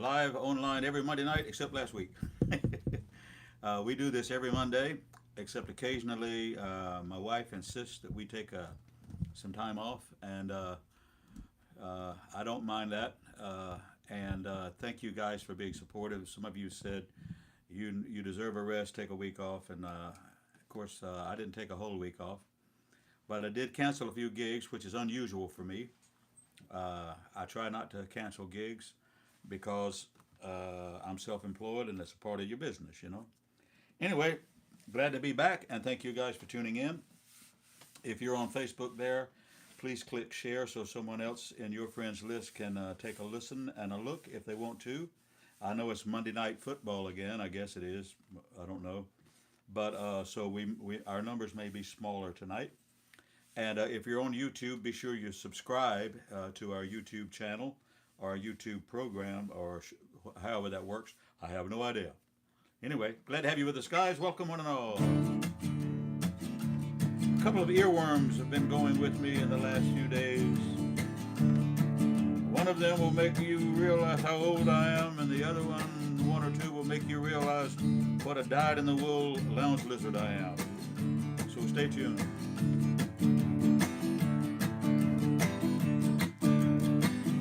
live online every Monday night except last week. We do this every Monday, except occasionally my wife insists that we take some time off, and I don't mind that. And thank you guys for being supportive. Some of you said you deserve a rest, take a week off, and of course I didn't take a whole week off, but I did cancel a few gigs, which is unusual for me. I try not to cancel gigs because I'm self-employed and that's a part of your business, you know. Anyway, glad to be back and thank you guys for tuning in. If you're on Facebook there, please click share so someone else in your friends list can take a listen and a look if they want to. I know it's Monday Night Football again. I guess it is. I don't know. But so we our numbers may be smaller tonight. And if you're on YouTube, be sure you subscribe to our YouTube channel or our YouTube program or however that works. I have no idea. Anyway, glad to have you with us, guys. Welcome, one and all. A couple of earworms have been going with me in the last few days. One of them will make you realize how old I am, and the other one or two will make you realize what a dyed-in-the-wool lounge lizard I am. So stay tuned.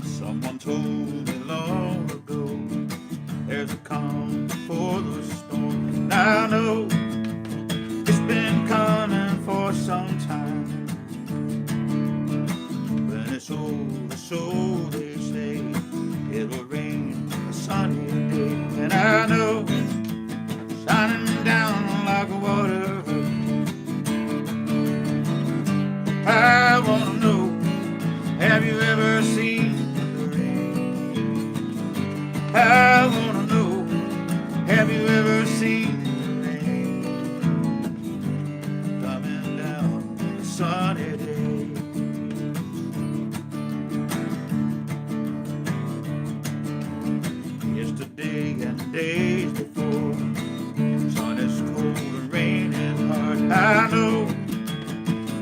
Someone told me long ago there's a calm before the storm. Now I know it's been coming for some time. When it's over, so they say it'll rain a sunny day. And I know shining down like water. I wanna know, have you ever seen the rain? I wanna know, have you ever seen the rain coming down a sunny day? Yesterday and days before, sun is cold and rain is hard. I know,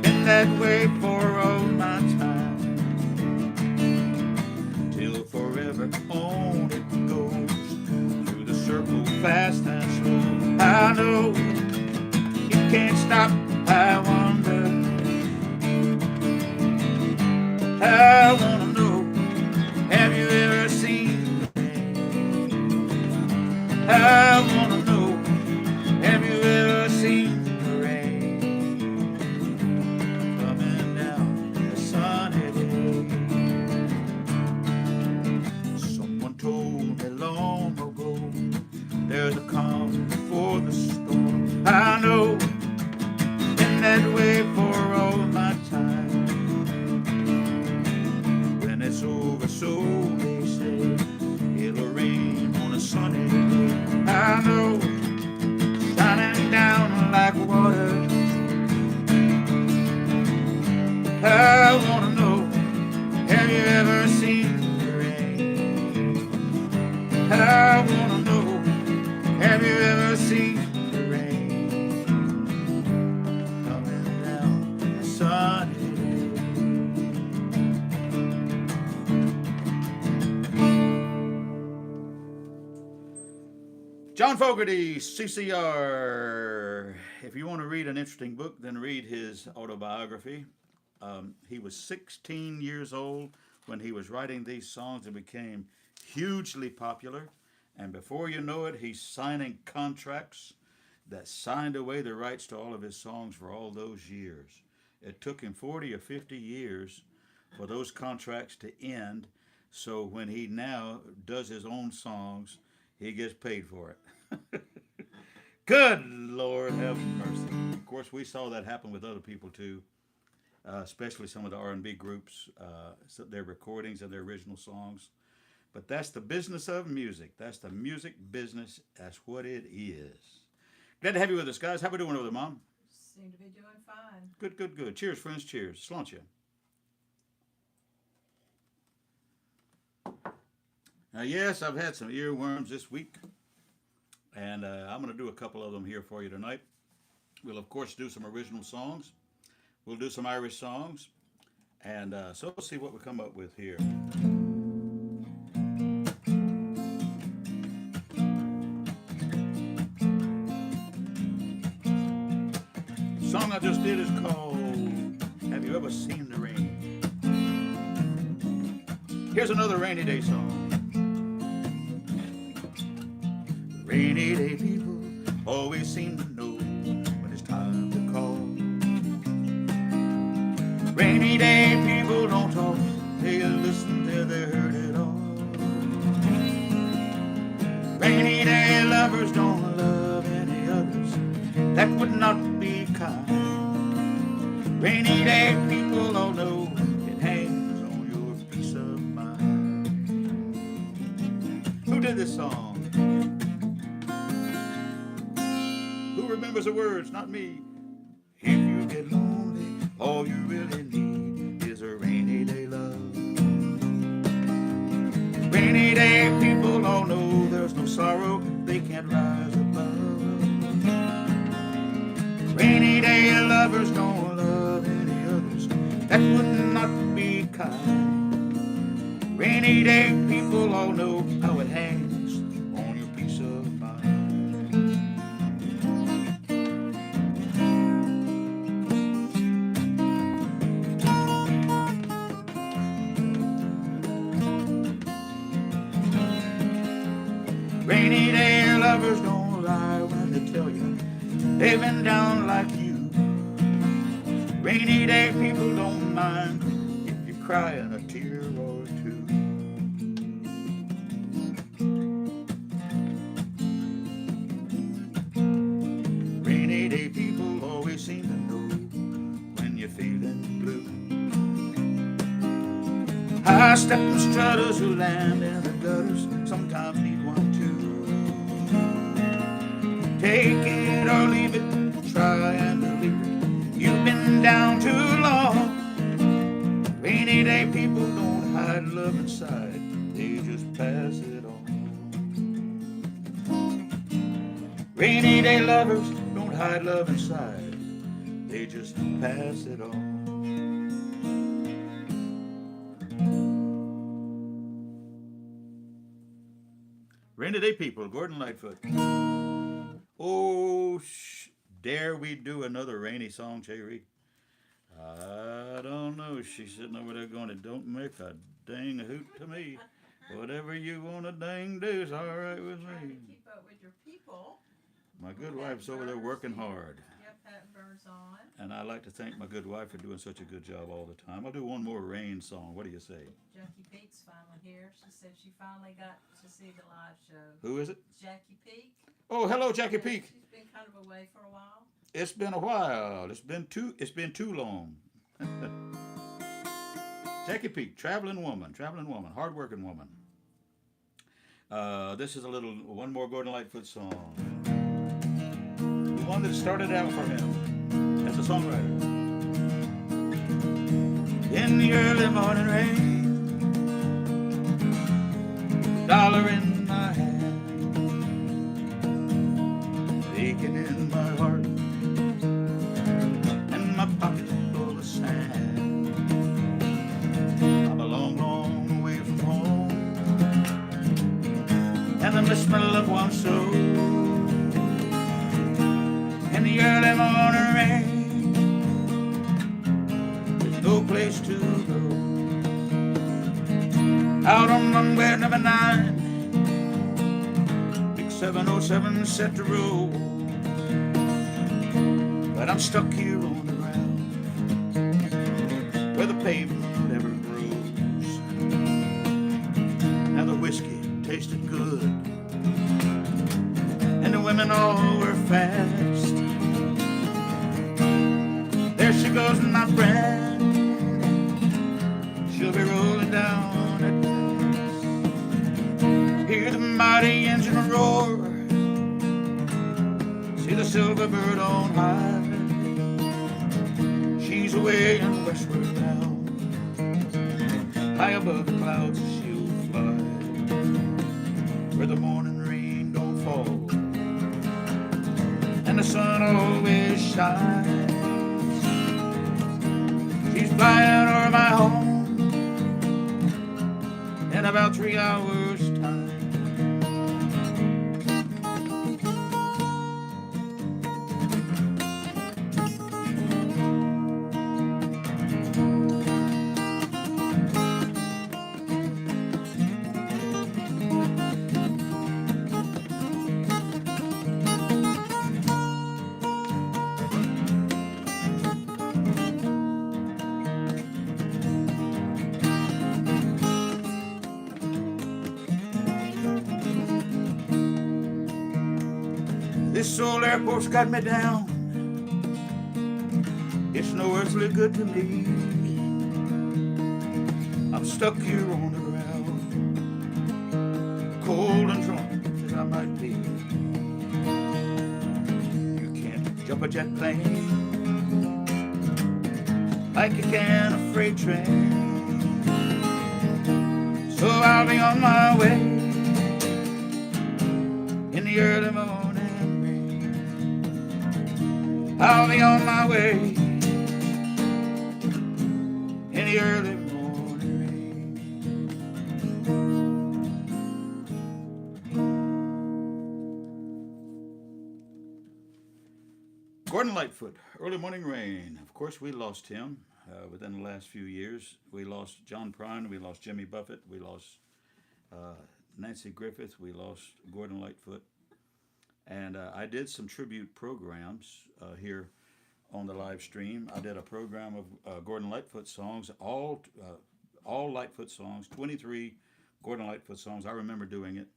been that way for all my time, till forever on it goes, through the circle fast and slow. I know you can't stop, I wonder. I wanna know, have you ever seen the rain? I wanna know, have you ever seen the rain coming down a sunny day? Someone told me long ago there's a calm before the storm. I know, been that way for all my time. When it's over, so they say, it'll rain on a sunny day. I know, shining down like water. I wanna know, have you ever seen the rain? I wanna know, have you ever seen the rain coming down a sunny day? John Fogerty, CCR. If you want to read an interesting book, then read his autobiography. He was 16 years old when he was writing these songs and became hugely popular. And before you know it, he's signing contracts that signed away the rights to all of his songs for all those years. It took him 40 or 50 years for those contracts to end. So when he now does his own songs, he gets paid for it. Good Lord have mercy. Of course, we saw that happen with other people too. Especially some of the R&B groups, their recordings and their original songs. But that's the business of music. That's the music business. That's what it is. Glad to have you with us, guys. How we doing over there, Mom? Seem to be doing fine. Good, good, good. Cheers, friends. Cheers. Sláinte. Now, yes, I've had some earworms this week, and I'm going to do a couple of them here for you tonight. We'll, of course, do some original songs. We'll do some Irish songs, and so we'll see what we come up with here. song I just did is called Have You Ever Seen the Rain? Here's another rainy day song. Rainy day people always seem to know when it's time to call. Rainy day people don't talk, they listen till they heard it all. Rainy day lovers don't love any others, that would not be kind. Rainy day people all know it hangs on your peace of mind. Who did this song? Who remembers the words? Not me. If you get lonely, all you really need is a rainy day love. Rainy day people all know there's no sorrow they can't rise above. Rainy day lovers don't love any others, that would not be kind. Rainy day people all know how it hangs on your peace of mind. Rainy day lovers don't lie when they tell you they've been down like you. Rainy day people don't mind if you cry in a tear or two. Rainy day people always seem to know when you're feeling blue. High-stepping strutters who land in the gutters sometimes need one too. Take it or leave it, try and believe it. You've been down too long. Rainy day people don't hide love inside, they just pass it on. Rainy day lovers don't hide love inside, they just pass it on. Rainy day people, Gordon Lightfoot. Oh, dare we do another rainy song, Cherry? I don't know. She's sitting over there going, it don't make a dang hoot to me. Whatever you want to dang do is all right with Trying me. to keep up with your people. My good wife's over there working hard. Yep, that bird's on. And I like to thank my good wife for doing such a good job all the time. I'll do one more rain song. What do you say? Jackie Peak's finally here. She said she finally got to see the live show. Who is it? Jackie Peak. Oh, hello, Jackie Yeah, Peak. She's been kind of away for a while. It's been a while. It's been too long. Jackie Peak, traveling woman, hardworking woman. This is one more Gordon Lightfoot song. The one that started out for him as a songwriter. In the early morning rain, dollar in my hand, aching in my heart, and my pocket full of sand. I'm a long, long way from home, and I miss my loved one so. In the early morning rain, there's no place to go. Out on runway number 9, big 707 set to roll. But I'm stuck here on the ground where the pavement never grows. Now the whiskey tasted good and the women all were fast. There she goes, my friend, she'll be rolling down at last. Hear the mighty engine roar, see the silver bird on high. She's away and westward bound, high above the clouds she'll fly, where the morning rain don't fall and the sun always shines. She's flying over my home in about 3 hours time. This old airport's got me down. It's no earthly good to me. I'm stuck here on the ground, cold and drunk as I might be. You can't jump a jet plane like you can a freight train. So I'll be on my way in the early morning rain. I'll be on my way in the early morning rain. Gordon Lightfoot, Early Morning Rain. Of course, we lost him within the last few years. We lost John Prine, we lost Jimmy Buffett, we lost Nancy Griffith, we lost Gordon Lightfoot. And I did some tribute programs here on the live stream. I did a program of Gordon Lightfoot songs, all Lightfoot songs, 23 Gordon Lightfoot songs. I remember doing it.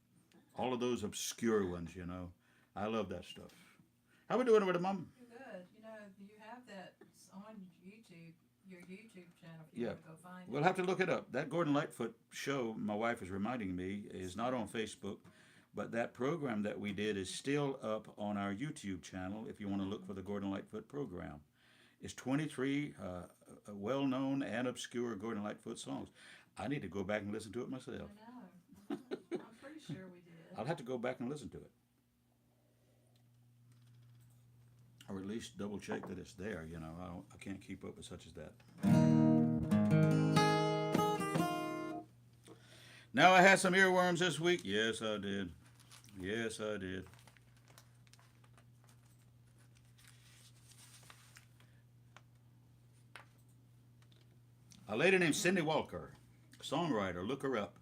All of those obscure ones, you know. I love that stuff. How we doing with it, Mom? Good. You know, you have that on YouTube, your YouTube channel, if you want to go find it. We'll have to look it up. That Gordon Lightfoot show, my wife is reminding me, is not on Facebook, but that program that we did is still up on our YouTube channel if you want to look for the Gordon Lightfoot program. It's 23 well-known and obscure Gordon Lightfoot songs. I need to go back and listen to it myself. I know. I'm pretty sure we did. I'll have to go back and listen to it. Or at least double check that it's there, you know. I can't keep up with such as that. Now I had some earworms this week. Yes, I did. Yes, I did. A lady named Cindy Walker, songwriter, look her up,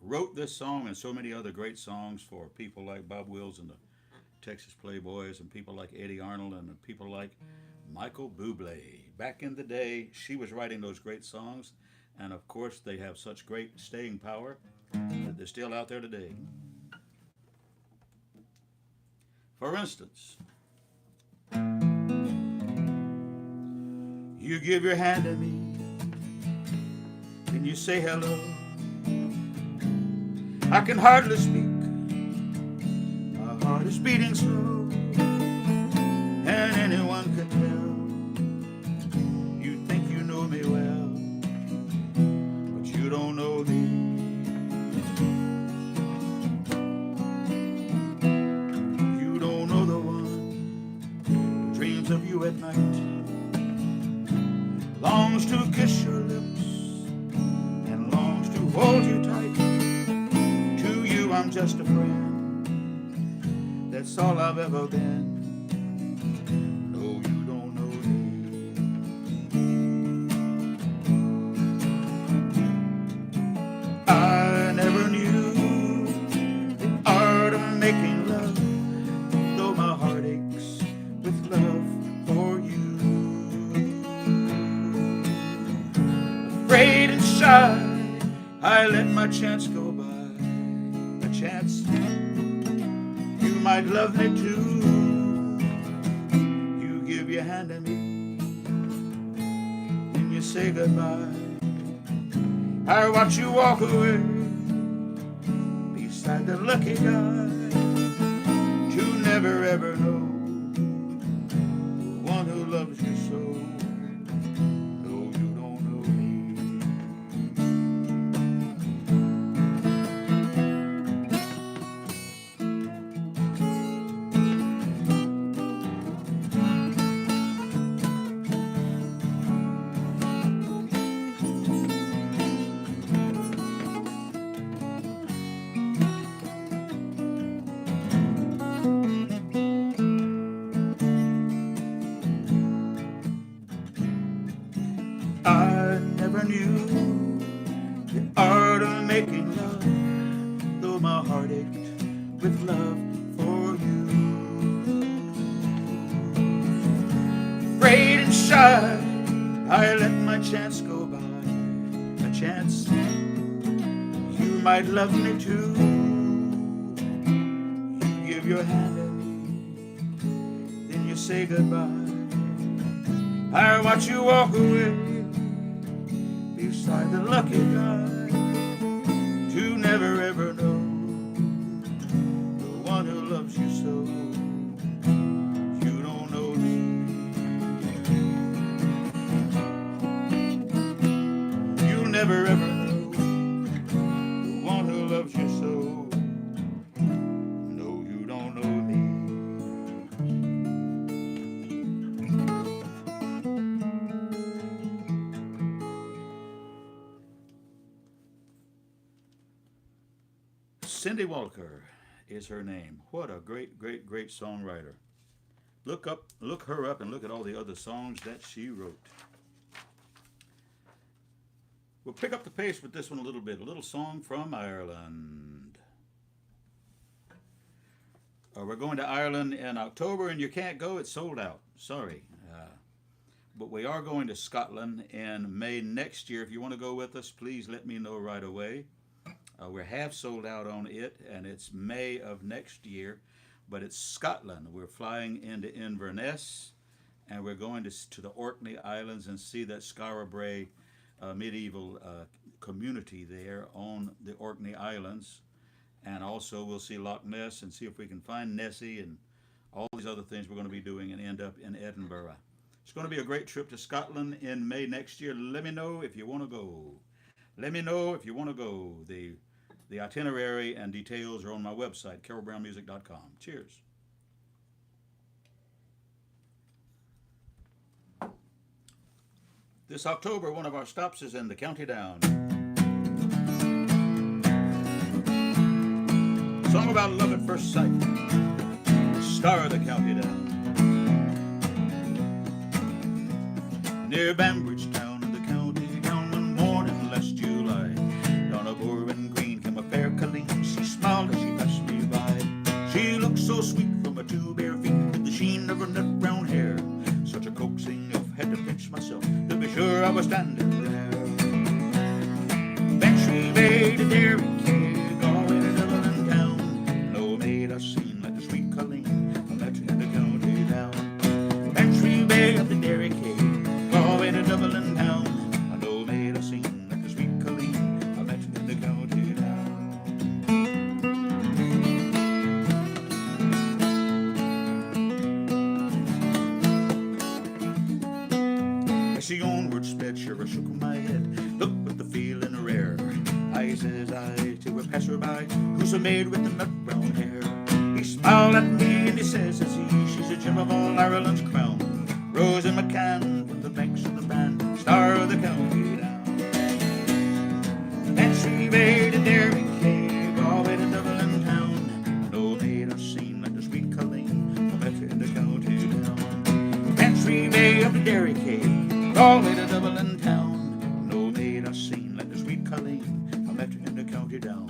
wrote this song and so many other great songs for people like Bob Wills and the Texas Playboys and people like Eddie Arnold and people like Michael Bublé. Back in the day, she was writing those great songs, and of course they have such great staying power that they're still out there today. For instance, you give your hand to me and you say hello. I can hardly speak, my heart is beating slow, and anyone could tell you think you know me well, but you don't know me. You don't know the one who dreams of you at night, longs to kiss your lips and longs to hold you tight. To you I'm just a friend, that's all I've ever been. No, you don't know me. I never knew the art of making love, though my heart aches with love for you. Afraid and shy, I let my chance go by, a chance you might love me too. You give your hand to me and you say goodbye. I watch you walk away beside the lucky guy. You never ever know the one who loves you so. No, you don't know me. I never knew the art of making love, though my heart ached with love for you. Afraid and shy, I let my chance go by, a chance you might love me too. You give your hand at me, then you say goodbye. I watch you walk away beside the lucky guy. You never ever know the one who loves you so. You don't know me. You'll never ever know the one who loves you so. No, you don't know me. Cindy Walker is her name. What a great, great, great songwriter. Look her up and look at all the other songs that she wrote. We'll pick up the pace with this one a little bit. A little song from Ireland. We're going to Ireland in October and you can't go. It's sold out. Sorry. But we are going to Scotland in May next year. If you want to go with us, please let me know right away. We're half sold out on it, and it's May of next year, but it's Scotland. We're flying into Inverness, and we're going to the Orkney Islands and see that Scarborough medieval community there on the Orkney Islands. And also we'll see Loch Ness and see if we can find Nessie and all these other things we're going to be doing and end up in Edinburgh. It's going to be a great trip to Scotland in May next year. Let me know if you want to go. Let me know if you want to go. The itinerary and details are on my website, CarrollBrownMusic.com. Cheers. This October, one of our stops is in the County Down. Song about love at first sight. Star of the County Down. Near Banbridge Town in the County Down, one morning last July, down a Bourbon Green came a fair colleen. She smiled as she passed me by. She looked so sweet from her two bare feet, with the sheen of her nut brown hair. Such a coaxing of had to pinch myself to be sure I was standing there. Then she made a dairy cake all the way to Dublin town. No made a scene like the sweet colleen I met in the County Down. Then she made the dairy cake all the way to Dublin town. I know made a scene like the sweet colleen I met in the County Down. As she onward sped, sure I shook my head, looked with the feeling rare. I says I to a passerby who's a maid with the nut brown hair. He smiled at me and he says, she's a gem of all Ireland's crown. Rose in McCann from the banks of the Bann, star of the County Down. And she made a dairy cake all the way to Dublin town. No made a scene like the sweet colleen I met in the County Down. And she made a dairy cake all the way to Dublin town. No made a scene like the sweet colleen I met in the County Down.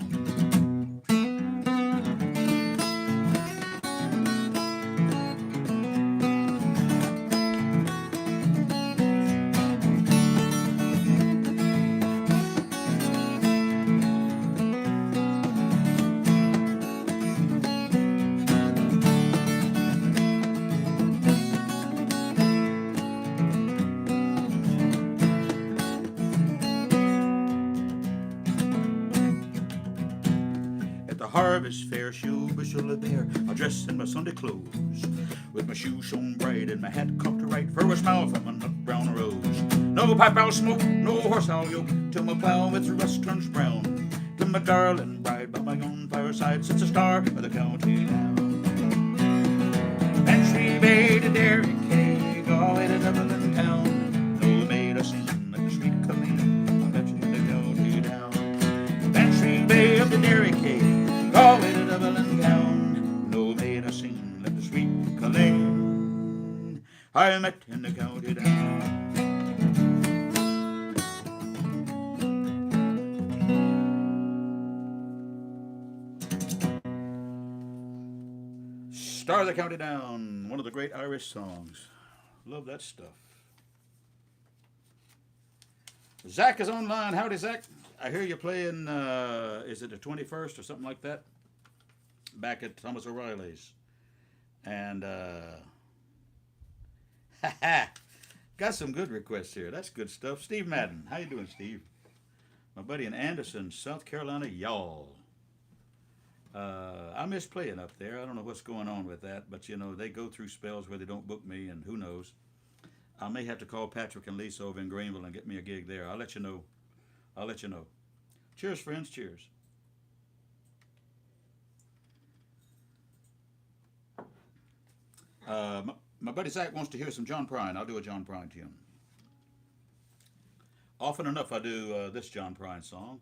Harvest fair, she'll there, I dressed in my Sunday clothes, with my shoes shone bright and my hat cocked right, for a smile from a nut brown rose. No pipe I'll smoke, no horse I'll yoke, till my plow its rust turns brown, till my darling bride by my own fireside sits a star of the County Down. And she made a dairy cake all the way to Dublin town. No made a scene like the sweet colleen I met in the County Down. And she made the dairy cake all the way to Dublin town. No made a scene like the sweet colleen I met in the County Down. Star of the County Down, one of the great Irish songs. Love that stuff. Zach is online. Howdy, Zach. I hear you playing, is it the 21st or something like that? back at Thomas O'Reilly's. And got some good requests here. That's good stuff. Steve Madden. How you doing, Steve? My buddy in Anderson, South Carolina, y'all. I miss playing up there. I don't know what's going on with that, but you know, they go through spells where they don't book me, and who knows. I may have to call Patrick and Lisa over in Greenville and get me a gig there. I'll let you know. I'll let you know. Cheers, friends. Cheers. My buddy Zach wants to hear some John Prine. I'll do a John Prine tune. Often enough, I do this John Prine song.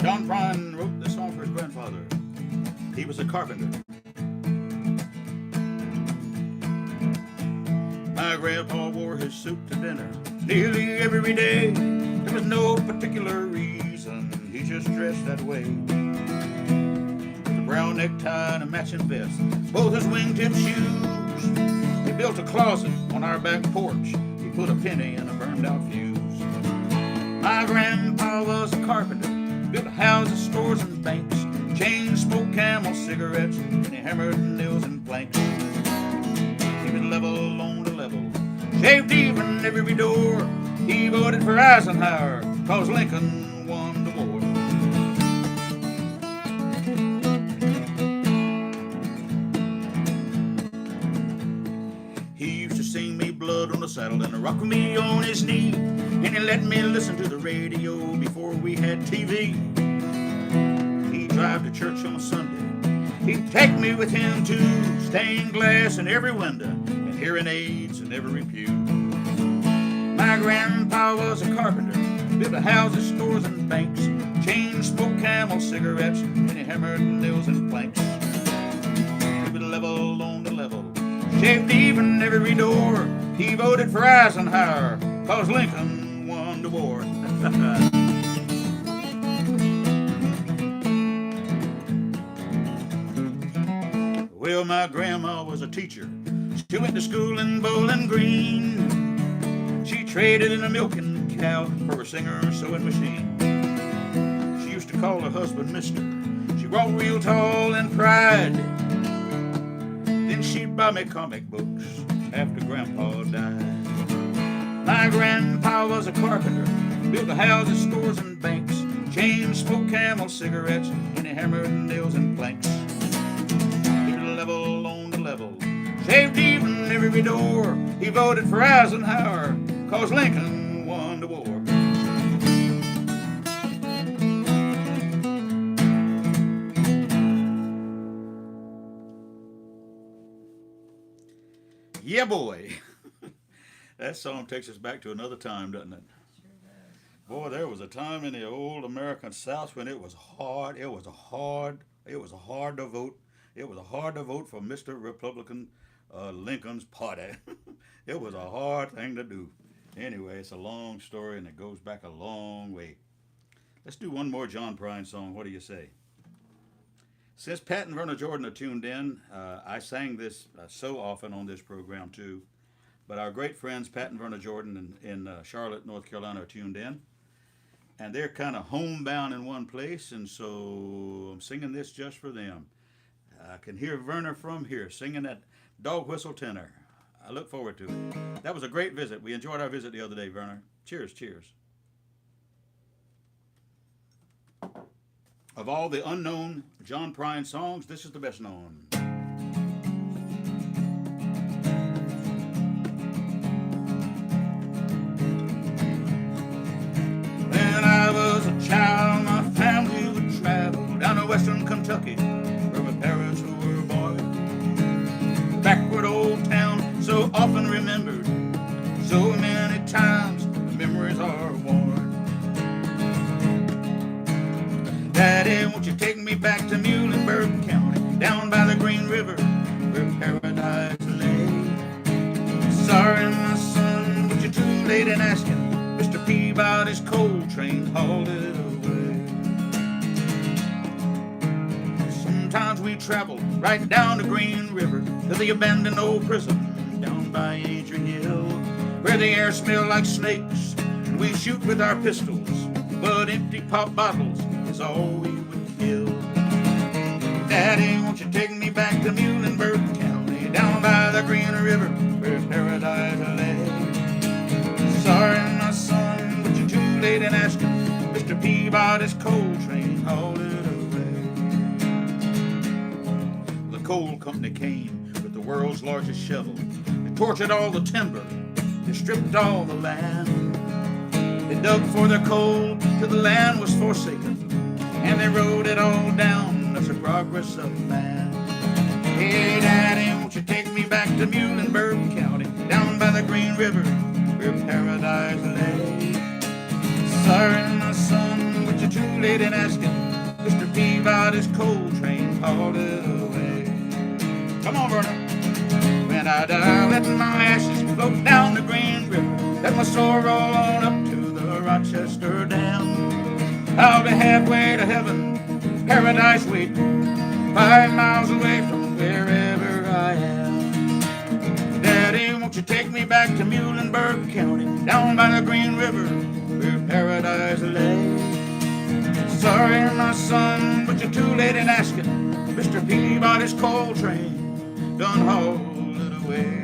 John Prine wrote this song for his grandfather. He was a carpenter. My grandpa wore his suit to dinner nearly every day. There was no particular reason, he just dressed that way. With a brown necktie and a matching vest, both his wingtip shoes. He built a closet on our back porch. He put a penny in a burned out fuse. My grandpa was a carpenter, built houses, stores, and banks. Chain smoked Camel cigarettes, and he hammered nails and planks. He would level on to level, shaved even every door. He voted for Eisenhower, cause Lincoln won the war. He used to sing me Blood on the Saddle and rock me on his knee. And he let me listen to the radio before we had TV. He'd drive to church on a Sunday. He'd take me with him to stained glass in every window and hearing aids in every pew. My grandpa was a carpenter, built houses, stores, and banks. Chain smoked Camel cigarettes, and he hammered nails and planks. He would level on the level, shaved even every door. He voted for Eisenhower, cause Lincoln won the war. Well, my grandma was a teacher. She went to school in Bowling Green. She traded in a milking cow for a singer sewing machine. She used to call her husband Mister. She walked real tall in pride. Then she'd buy me comic books after Grandpa died. My grandpa was a carpenter, built houses, stores, and banks. Chain smoked Camel cigarettes, and he hammered nails and planks. He would level on the level, shaved even every door. He voted for Eisenhower, cause Lincoln won the war. Yeah, boy. That song takes us back to another time, doesn't it? Sure does. Boy, there was a time in the old American South when it was hard. It was hard to vote. It was hard to vote for Mr. Republican Lincoln's party. It was a hard thing to do. Anyway, it's a long story and it goes back a long way. Let's do one more John Prine song. What do you say? Since Pat and Verna Jordan are tuned in, I sang this so often on this program too. But our great friends Pat and Verna Jordan in Charlotte, North Carolina are tuned in. And they're kind of homebound in one place, and so I'm singing this just for them. I can hear Verna from here singing that dog whistle tenor. I look forward to it. That was a great visit. We enjoyed our visit the other day, Verna. Cheers, cheers. Of all the unknown John Prine songs, this is the best known. When I was a child, my family would travel down to western Kentucky, where my parents were born. Backward old town, so often remembered, so many times the memories are worn. Daddy, won't you take me back to Muhlenberg County, down by the Green River, where paradise lay? Sorry, my son, but you're too late in asking. Mr. Peabody's coal train hauled it away. Sometimes we traveled right down the Green River to the abandoned old prison down by Adrian Hill, where the air smelled like snakes and We shoot with our pistols, but empty pop bottles is all we would kill. Daddy, won't you take me back to Muhlenberg County, down by the Green River, where paradise lay? Sorry, my son, but you're too late in asking. Mr. Peabody's coal train hauled it away. The coal company came with the world's largest shovel. They tortured all the timber. They stripped all the land. They dug for their coal till the land was forsaken, and they rode it all down. That's the progress of man. Hey, Daddy, won't you take me back to Muhlenberg County, down by the Green River, where paradise lay? Sorry, my son, but you're too late in asking. Mr. Peabody's coal train hauled it away. Come on, Vernon. When I die, let my ashes float down the Green River. Let my soul roll on up to the Rochester Dam. I'll be halfway to heaven, paradise waiting, 5 miles away from wherever I am. Daddy, won't you take me back to Muhlenberg County, down by the Green River, where paradise lay? Sorry, my son, but you're too late in asking. Mr. Peabody's coal train done hauled it away.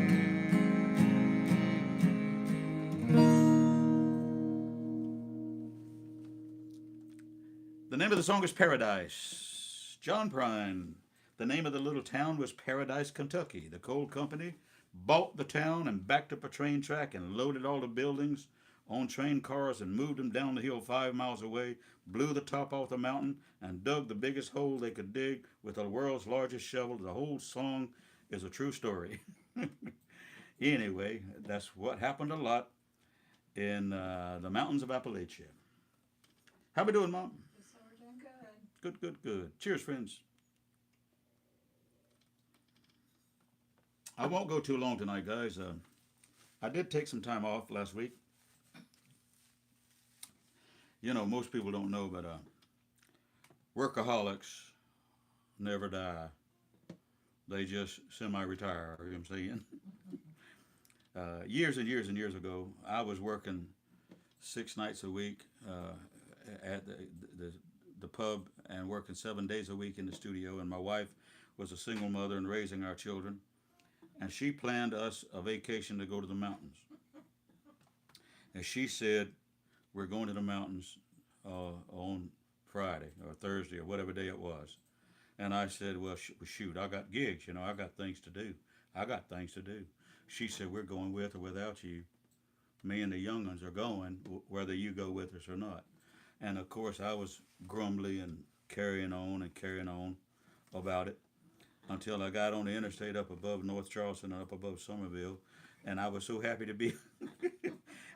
The name of the song is Paradise. John Prine. The name of the little town was Paradise, Kentucky. The coal company bought the town and backed up a train track and loaded all the buildings on train cars and moved them down the hill 5 miles away, blew the top off the mountain, and dug the biggest hole they could dig with the world's largest shovel. The whole song is a true story. Anyway, that's what happened a lot in the mountains of Appalachia. How we doing, Mom? So we're doing good. Good. Cheers, friends. I won't go too long tonight, guys. I did take some time off last week. You know, most people don't know, but workaholics never die. They just semi-retire, you know what I'm saying? Years and years and years ago, I was working 6 nights a week at the pub and working 7 days a week in the studio, and my wife was a single mother and raising our children, and she planned us a vacation to go to the mountains. And she said, we're going to the mountains on Friday or Thursday or whatever day it was. And I said, well, shoot, I got gigs, you know, I got things to do. She said, we're going with or without you. Me and the young ones are going, whether you go with us or not. And of course, I was grumbly and carrying on about it until I got on the interstate up above North Charleston and up above Somerville. And I was so happy to be,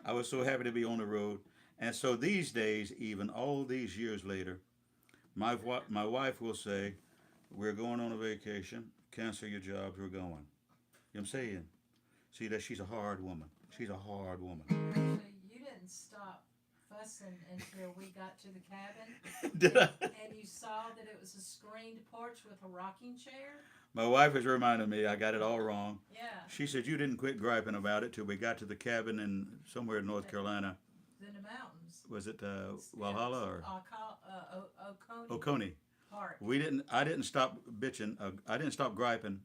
on the road. And so these days, even all these years later, my wife will say, we're going on a vacation, cancel your jobs, we're going. You know what I'm saying? See, that she's a hard woman. Actually, you didn't stop fussing until we got to the cabin. Did I? And you saw that it was a screened porch with a rocking chair. My wife has reminded me I got it all wrong. Yeah. She said you didn't quit griping about it till we got to the cabin in somewhere in North Carolina. In the mountains. Was it Walhalla or Oconee? Park. I didn't stop bitching. I didn't stop griping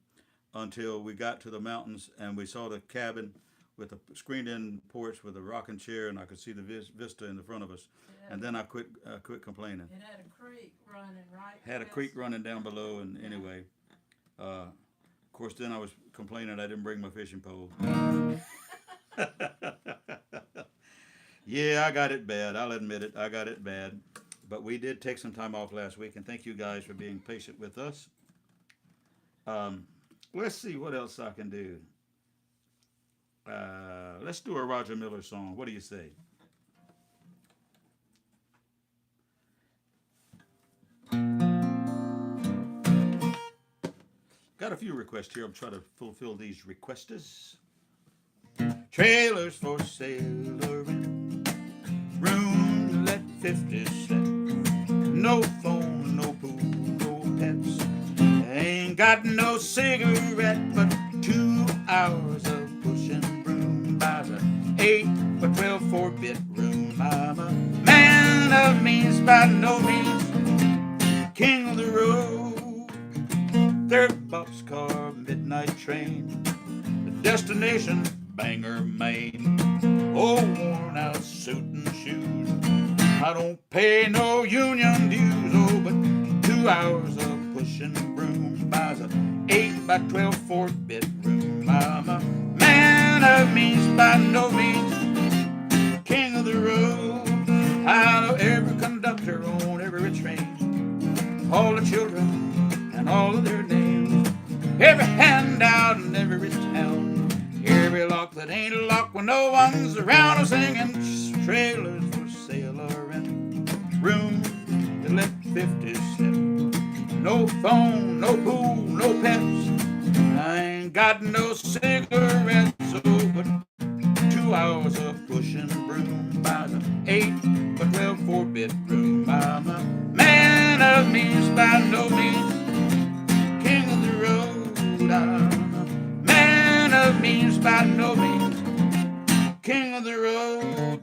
until we got to the mountains and we saw the cabin with a screened-in porch with a rocking chair, and I could see the vista in the front of us. And then I quit complaining. It had a creek running right. Had a creek running down below, and anyway, of course, then I was complaining I didn't bring my fishing pole. Yeah, I got it bad. I'll admit it. I got it bad. But we did take some time off last week, and thank you guys for being patient with us. Let's see what else I can do. Let's do a Roger Miller song. What do you say? Got a few requests here. I'm trying to fulfill these requests. Trailers for sale or rent, room to let 50 cent. No phone, no pool, no pets. Ain't got no cigarette, but 2 hours of pushing broom. Buys a 8 or 12 4-bit room I'm a man of means, by no means king of the road. Third boxcar, midnight train, the destination, Bangor, Maine. Oh, worn out suit and shoes. I don't pay no union dues. Oh, but 2 hours of pushing broom buys a 8x12 4-bedroom. I'm a man of means, by no means king of the road. I know every conductor on every train, all the children and all of their names, every handout in every town, every lock that ain't a lock when no one's around. I'm singing trailers for sale or rent, room that let 50 cents. No phone, no pool, no pets. I ain't got no cigarettes. Oh, but 2 hours of pushing broom by the 8x12 4-bedroom. I'm a man of means, by no means king of the road. I'm a man of means, by no means king of the road.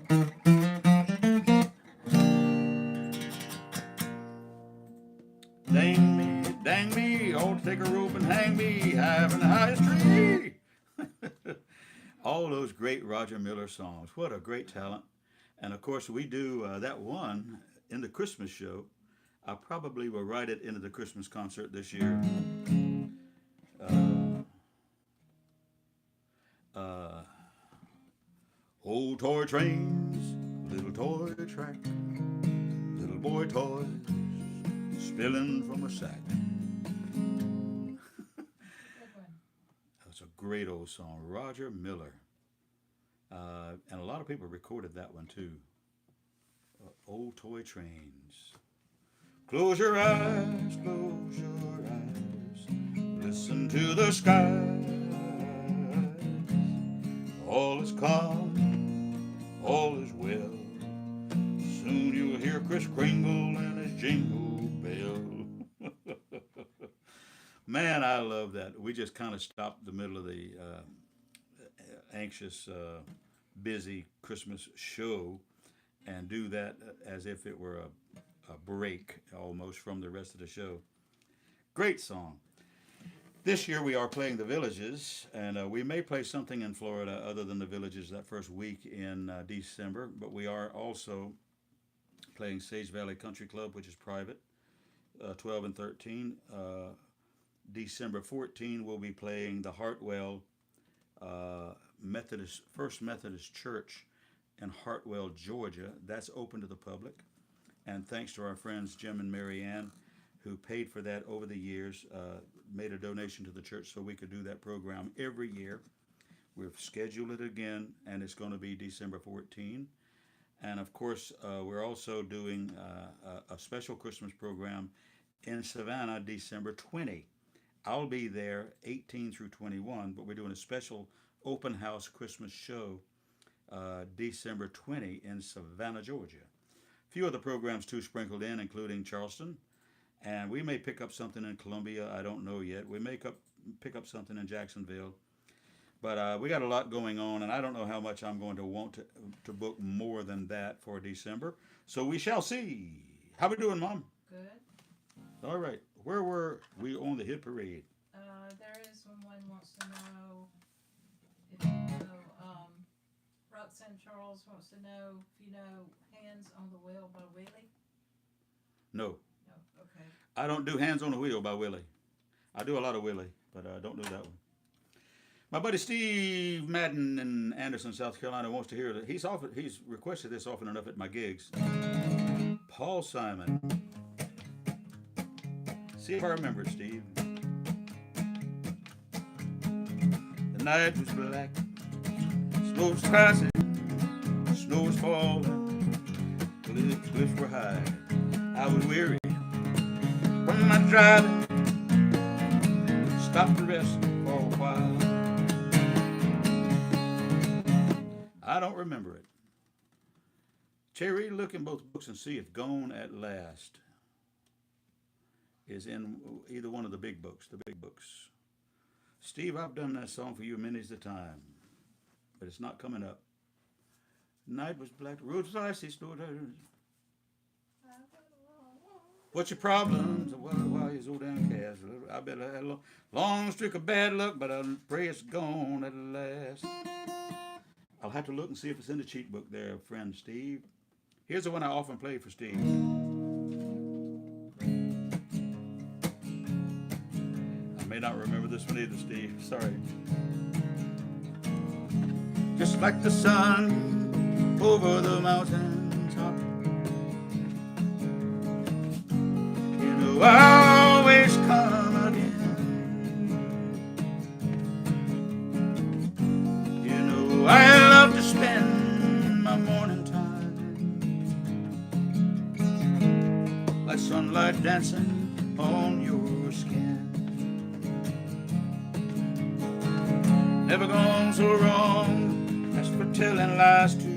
Dang me, ought to take a rope and hang me high in the highest tree. All those great Roger Miller songs. What a great talent. And of course, we do that one in the Christmas show. I probably will write it into the Christmas concert this year. Uh, Old toy trains, little toy track, little boy toys spilling from a sack. Good one. That's a great old song, Roger Miller. And a lot of people recorded that one too. Old toy trains. Close your eyes, close your eyes. Listen to the skies. All is calm, all is well. Soon you'll hear Kris Kringle and his jingle bell. Man, I love that. We just kind of stopped the middle of the anxious, busy Christmas show and do that as if it were a break almost from the rest of the show. Great song. This year we are playing the Villages, and we may play something in Florida other than the Villages that first week in December, but we are also playing Sage Valley Country Club, which is private, 12 and 13. December 14, we'll be playing the Hartwell First Methodist Church in Hartwell, Georgia. That's open to the public. And thanks to our friends Jim and Mary Ann, who paid for that over the years, made a donation to the church so we could do that program every year. We've scheduled it again, and it's going to be December 14. And of course, we're also doing a special Christmas program in Savannah, December 20. I'll be there 18 through 21, but we're doing a special open house Christmas show December 20 in Savannah, Georgia. A few other programs too sprinkled in, including Charleston, and we may pick up something in Columbia. I don't know yet. We may pick up something in Jacksonville, but we got a lot going on, and I don't know how much I'm going to want to book more than that for December. So we shall see. How we doing, Mom? Good. All right. Where were we on the hit parade? There is one wants to know if you know, Roxanne Charles wants to know if you know Hands on the Wheel by Willie. No. No, okay. I don't do Hands on the Wheel by Willie. I do a lot of Willie, but I don't do that one. My buddy Steve Madden in Anderson, South Carolina wants to hear it. He's requested this often enough at my gigs. Paul Simon. See if I remember it, Steve. The night was black, snow was rising, snow was falling, cliffs were high. I was weary from my driving, stopped to rest for a while. I don't remember it. Terry, look in both books and see if Gone at Last is in either one of the big books, Steve, I've done that song for you many's the time, but it's not coming up. Night was black, the road was icy, snow. What's your problems? Why you so downcast? I bet I had a long streak of bad luck, but I pray it's gone at last. I'll have to look and see if it's in the cheat book there, friend Steve. Here's the one I often play for Steve. I may not remember this one either, Steve. Sorry. Just like the sun over the mountain top, you know I always come again. You know I love to spend my morning time like sunlight dancing on your skin. Never gone so wrong as for telling lies to you.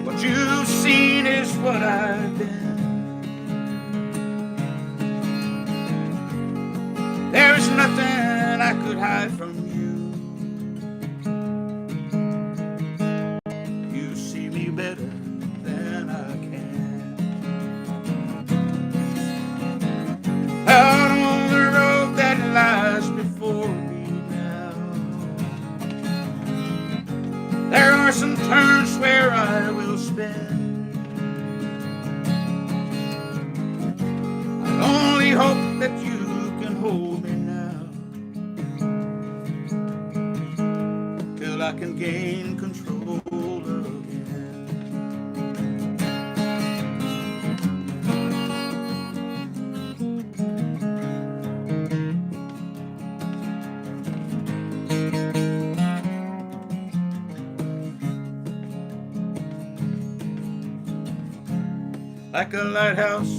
What you've seen is what I've been. There's nothing I could hide from you. You see me better than I can. Out on the road that lies before me now, there are some turns where I will spend. I only hope that you can hold me now, till I can gain control again. Like a lighthouse,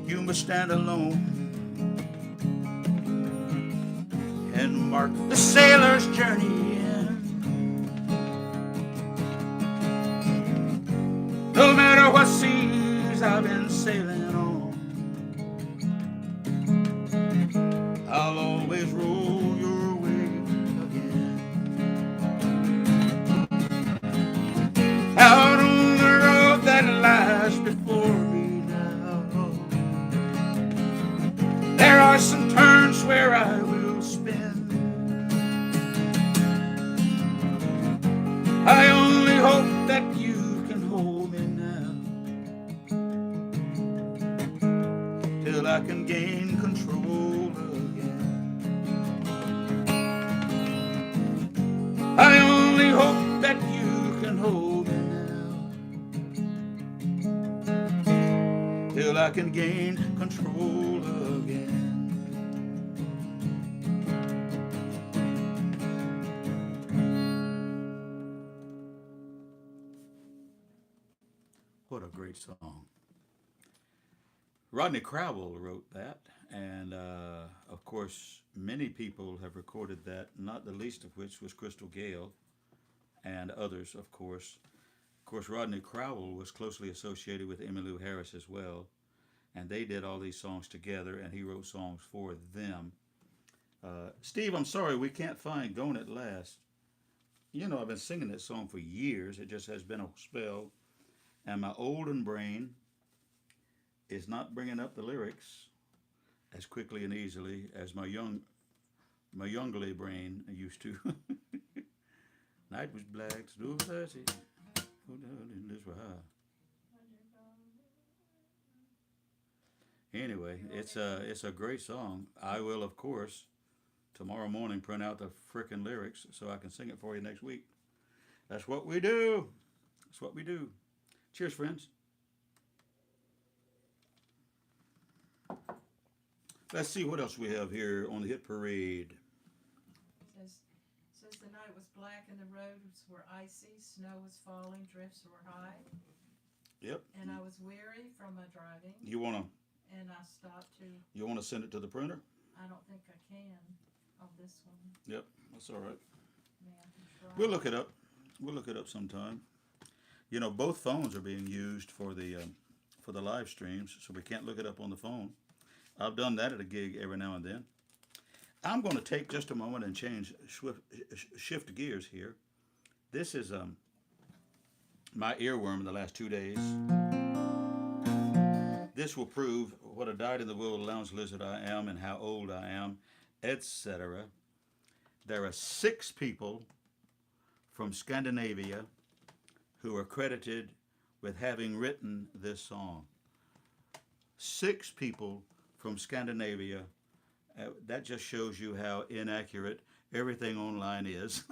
you must stand alone and mark the sailor's journey in. No matter what seas I've been sailing on, I'll always roll your way again. Out on the road that lies before me now, there are some turns where I will spin. I only hope that you can hold me now, till I can gain control again. I only hope that you can hold me now, till I can gain control again. What a great song. Rodney Crowell wrote that, and of course, many people have recorded that, not the least of which was Crystal Gale and others, of course. Of course, Rodney Crowell was closely associated with Emmylou Harris as well, and they did all these songs together, and he wrote songs for them. Steve, I'm sorry we can't find Gone at Last. You know, I've been singing that song for years. It just has been a spell, and my olden brain is not bringing up the lyrics as quickly and easily as my youngly brain used to. Night was black, snow was icy. Anyway, it's a great song. I will, of course, tomorrow morning print out the frickin' lyrics so I can sing it for you next week. That's what we do. That's what we do. Cheers, friends. Let's see what else we have here on the hit parade. Says the night was black and the roads were icy, snow was falling, drifts were high. Yep. And I was weary from my driving. You wanna stopped to. You wanna send it to the printer? I don't think I can on this one. Yep, that's all right. I mean, I can try. We'll look it up. We'll look it up sometime. You know, both phones are being used for the live streams, so we can't look it up on the phone. I've done that at a gig every now and then. I'm going to take just a moment and shift gears here. This is my earworm in the last 2 days. This will prove what a dyed-in-the-wool lounge lizard I am and how old I am, etc. There are 6 people from Scandinavia who are credited with having written this song. 6 people from Scandinavia. That just shows you how inaccurate everything online is.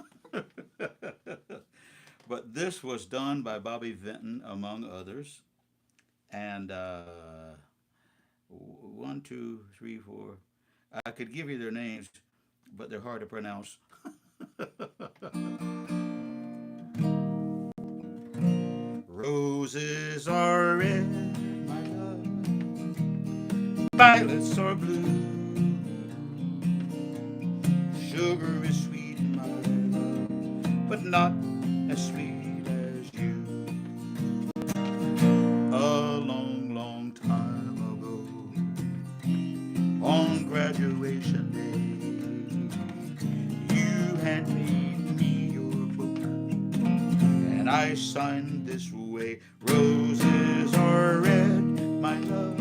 But this was done by Bobby Vinton, among others. And 1, 2, 3, 4. I could give you their names, but they're hard to pronounce. Roses are red, my love. Violets are blue. Sugar is sweet, my love, but not as sweet as you. A long, long time ago, on graduation day, you handed me your book, and I signed this way. Roses are red, my love.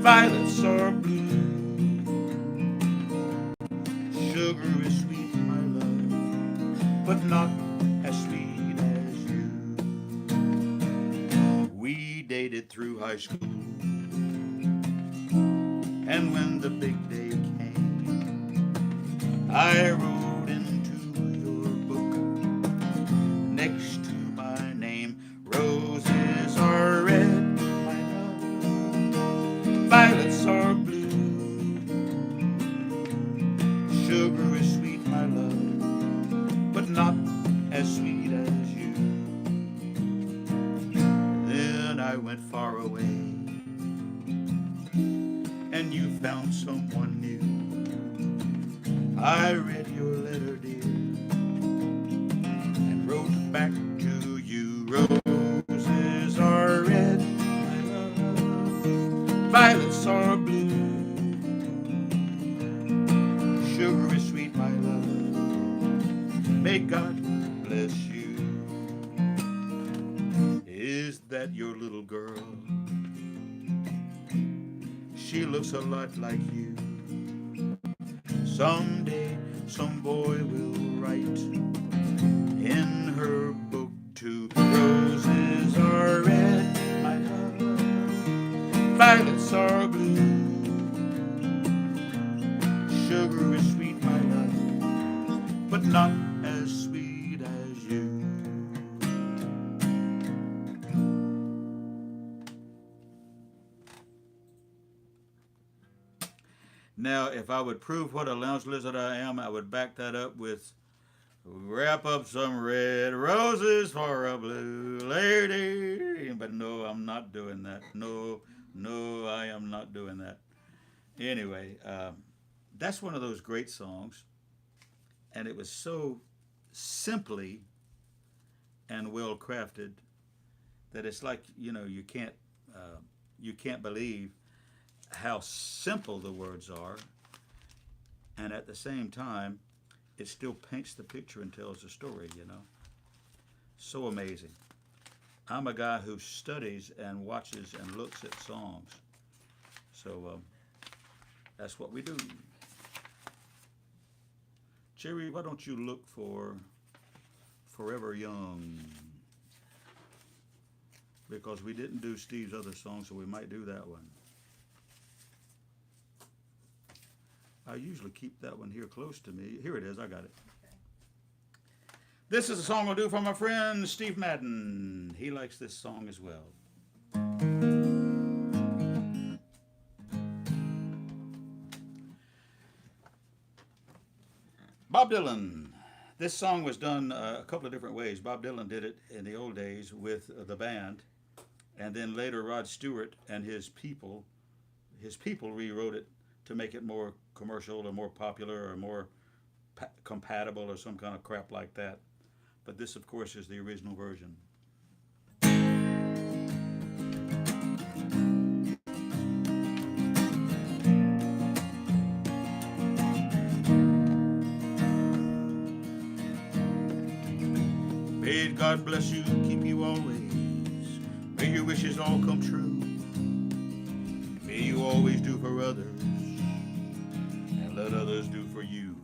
Violets are blue. Sugar is sweet, my love, but not as sweet as you. We dated through high school, and when the big day came, I wrote into your book next to my name. Roses are red, my love. Violets are blue. Sugar is sweet, my love, but not as sweet as you. Then I went far away, and you found someone new. I read your letter, dear, and wrote back to you. Roses are red, my love. Violets are blue. Sugar is sweet, my love. May God bless you. Is that your little girl? She looks a lot like you. Someday some boy will write in her book too. Roses are red, my love. Violets are blue. Sugar is sweet, my love, but not as sweet as you. Now, if I would prove what a lounge lizard I am, I would back that up with wrap up some red roses for a blue lady. But no, I'm not doing that. No, I am not doing that. Anyway, that's one of those great songs, and it was so simply and well crafted that it's like, you can't believe how simple the words are, and at the same time it still paints the picture and tells a story. So amazing. I'm a guy who studies and watches and looks at songs, so that's what we do. Jerry, why don't you look for Forever Young? Because we didn't do Steve's other song, so we might do that one. I usually keep that one here close to me. Here it is, I got it. Okay. This is a song I'll do for my friend Steve Madden. He likes this song as well. Bob Dylan. This song was done a couple of different ways. Bob Dylan did it in the old days with the band, and then later Rod Stewart and his people rewrote it to make it more commercial or more popular or more compatible or some kind of crap like that. But this, of course, is the original version. May God bless you, keep you always. May your wishes all come true. May you always do for others and let others do for you.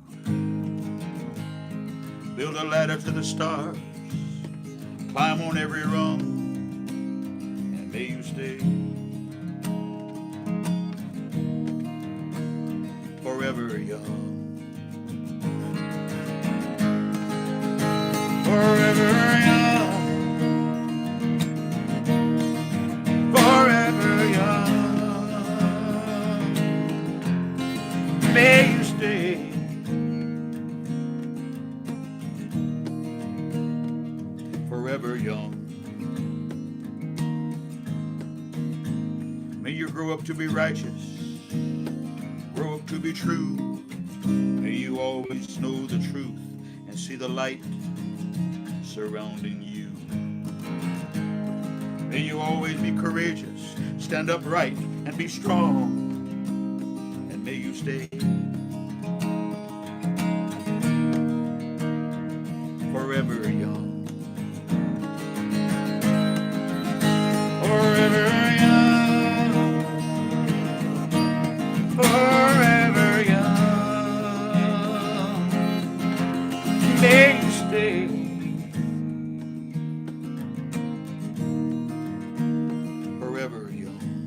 Build a ladder to the stars, climb on every rung, and may you stay forever young. Forever young, forever young, may you stay forever young. May you grow up to be righteous, grow up to be true. May you always know the truth and see the light surrounding you. May you always be courageous, stand upright and be strong, and may you stay forever young. Forever young, forever young, may you stay forever young.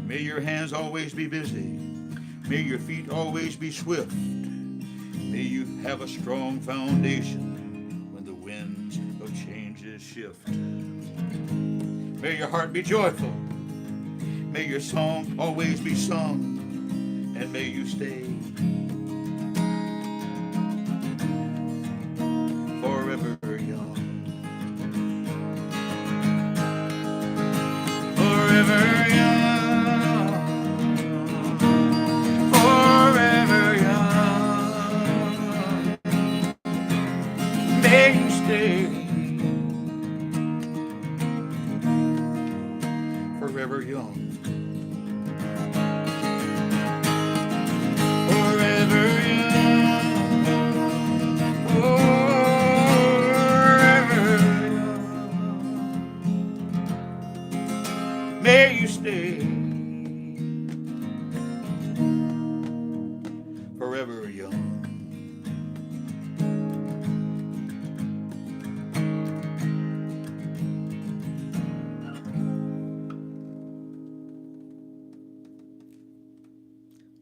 May your hands always be busy, may your feet always be swift, may you have a strong foundation when the winds of changes shift. May your heart be joyful, may your song always be sung, and may you stay forever young. Forever young, forever young, may you stay forever young. Forever young, forever young, may you stay forever young.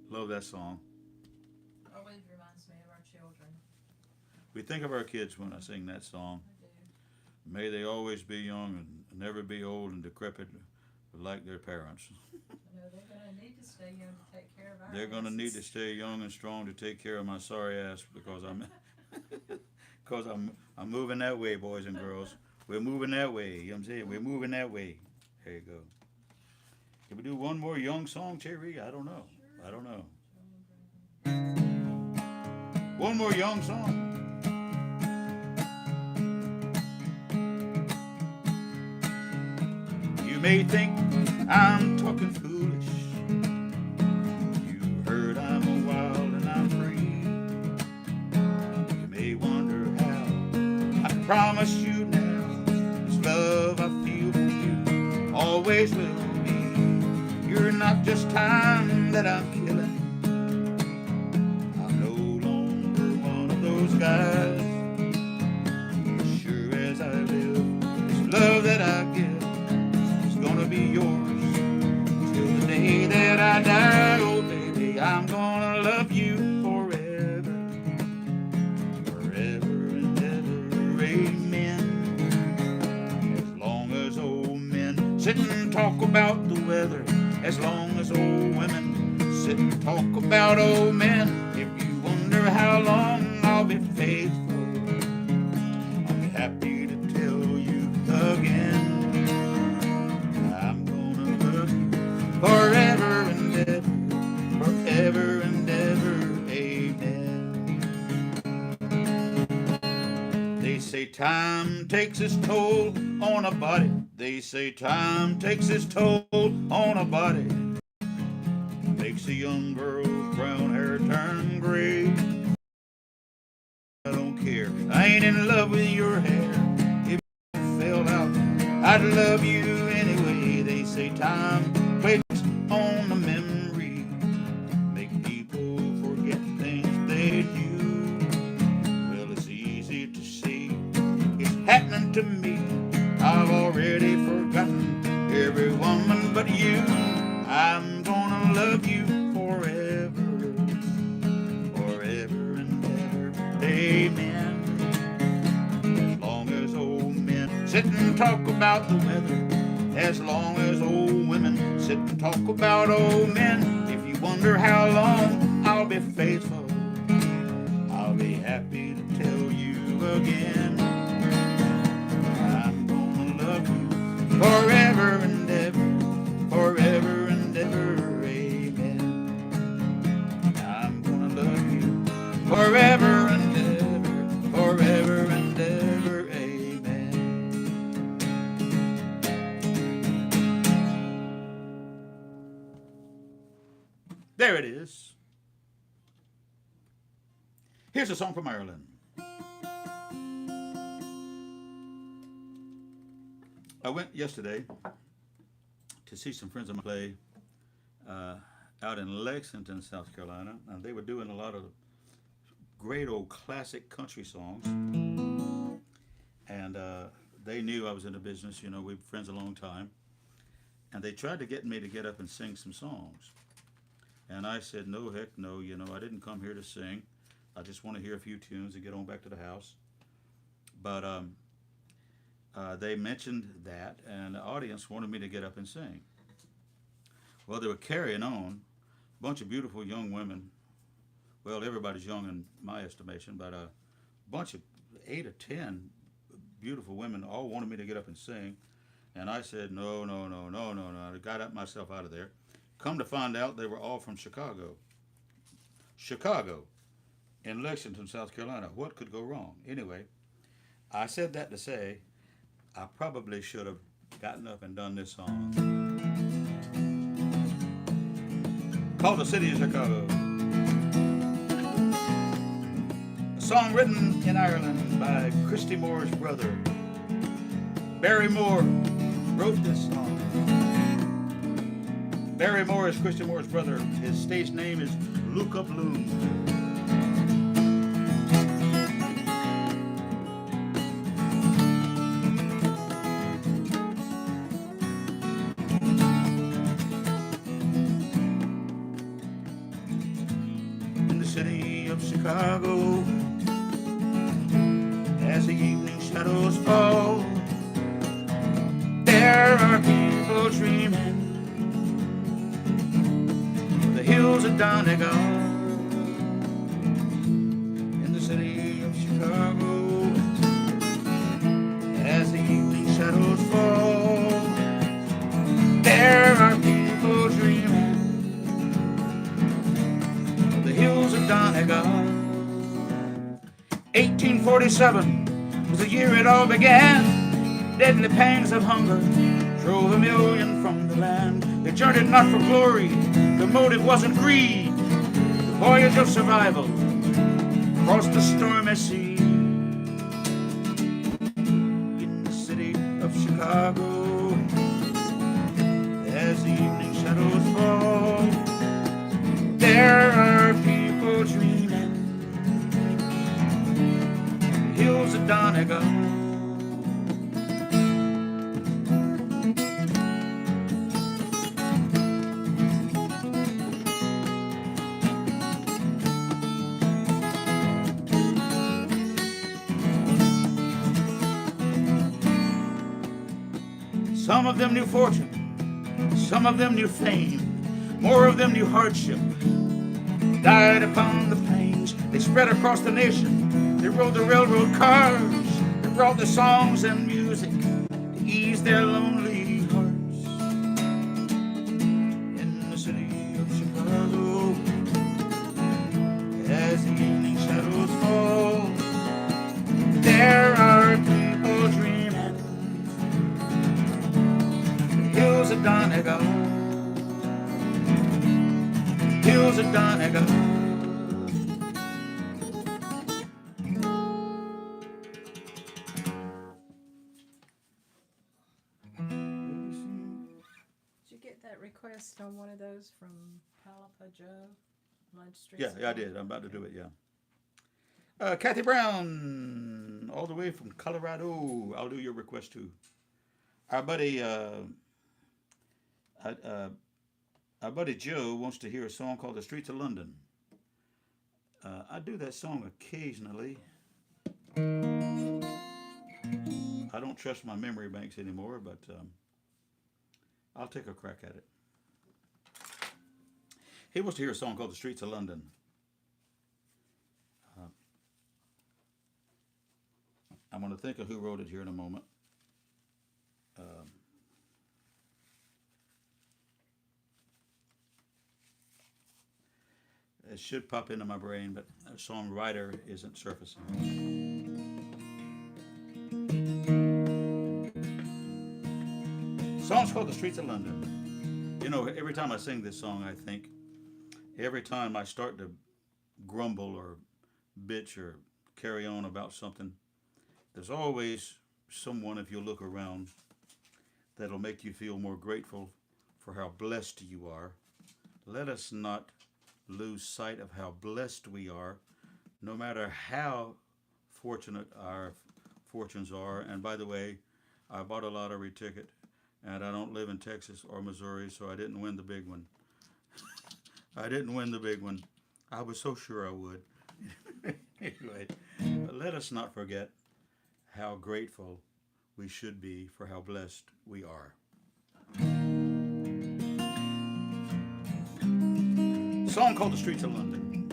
Love that song. Always reminds me of our children. We think of our kids when I sing that song. I do. May they always be young and never be old and decrepit like their parents. You know, they're going to need to stay young to take care of our They're going to need to asses. stay young and strong to take care of my sorry ass because I'm moving that way, boys and girls. We're moving that way. You know what I'm saying? We're moving that way. There you go. Can we do one more young song, Cherry? I don't know. I don't know. One more young song. You may think I'm talking foolish. You heard I'm a wild and I'm free. You may wonder how. I promise you now, this love I feel for you always will be. You're not just time that I'm killing. I'm no longer one of those guys. As sure as I live, this love that I give is gonna be yours till the day that I die. Oh baby, I'm gonna love you forever, forever and ever, amen. As long as old men sit and talk about the weather, as long as old women sit and talk about old men. If you wonder how long I'll be faithful, I'll be happy to tell you again. I'm gonna love you forever and ever, forever and ever, amen. They say time takes its toll on a body. They say time takes its toll on a body. Makes a young girl's brown hair turn gray. ain't in love with your hair. If you fell out, I'd love you anyway. They say time plays on the memory, make people forget things they do. Well, it's easy to see it's happening to me. I've already forgotten every woman but you. I'm gonna love you forever, forever and ever. Amen. As long as old men sit and talk about the weather, as long as old women sit and talk about old men. If you wonder how long I'll be faithful, I'll be happy to tell you again. I'm gonna love you forever and ever, forever and ever. Amen. I'm gonna love you forever and ever, forever and ever. Amen. There it is. Here's a song from Ireland. I went yesterday to see some friends of mine play out in Lexington, South Carolina, and they were doing a lot of great old classic country songs. And they knew I was in the business. You know, we've been friends a long time. And they tried to get me to get up and sing some songs. And I said, no, heck no, you know, I didn't come here to sing. I just want to hear a few tunes and get on back to the house. But they mentioned that, and the audience wanted me to get up and sing. Well, they were carrying on. A bunch of beautiful young women. Well, everybody's young in my estimation, but a bunch of 8 or 10 beautiful women all wanted me to get up and sing. And I said, no, no, no, no, no, no. I got up myself out of there. Come to find out, they were all from Chicago. Chicago, in Lexington, South Carolina. What could go wrong? Anyway, I said that to say, I probably should have gotten up and done this song. Called The City of Chicago. A song written in Ireland by Christy Moore's brother. Barry Moore wrote this song. Barry Moore is Christy Moore's brother. His stage name is Luca Bloom. In the city of Chicago, as the evening shadows fall, there are people dreaming. The hills of Donegal, in the city of Chicago, as the evening shadows fall, there are people dreaming. The hills of Donegal. 1847 was the year it all began. Deadly pangs of hunger drove 1 million from the land. They journeyed not for glory, the motive wasn't greed. The voyage of survival across the stormy sea. In the city of Chicago, as the evening shadows fall, there are people dreaming. Hills of Donegal. Some of them knew fortune, some of them knew fame, more of them knew hardship, died upon the plains. They spread across the nation, they rode the railroad cars, they brought the songs and music to ease their lonely hearts. In the city of Chicago, as the evening shadows fall, there are people dreaming. Hills of Donegal, hills of Donegal. request on one of those from Palapa Joe? Lunch Street. Yeah, I did. I'm about to do it, yeah. Kathy Brown, all the way from Colorado. I'll do your request too. Our buddy, our buddy Joe wants to hear a song called "The Streets of London." I do that song occasionally. I don't trust my memory banks anymore, but I'll take a crack at it. He wants to hear a song called "The Streets of London." I'm going to think of who wrote it here in a moment. It should pop into my brain, but a songwriter isn't surfacing. The song's called "The Streets of London." You know, every time I sing this song, I think, every time I start to grumble or bitch or carry on about something, there's always someone, if you look around, that'll make you feel more grateful for how blessed you are. Let us not lose sight of how blessed we are, no matter how fortunate our fortunes are. And by the way, I bought a lottery ticket, and I don't live in Texas or Missouri, so I didn't win the big one. I didn't win the big one. I was so sure I would. Anyway, but let us not forget how grateful we should be for how blessed we are. A song called "The Streets of London."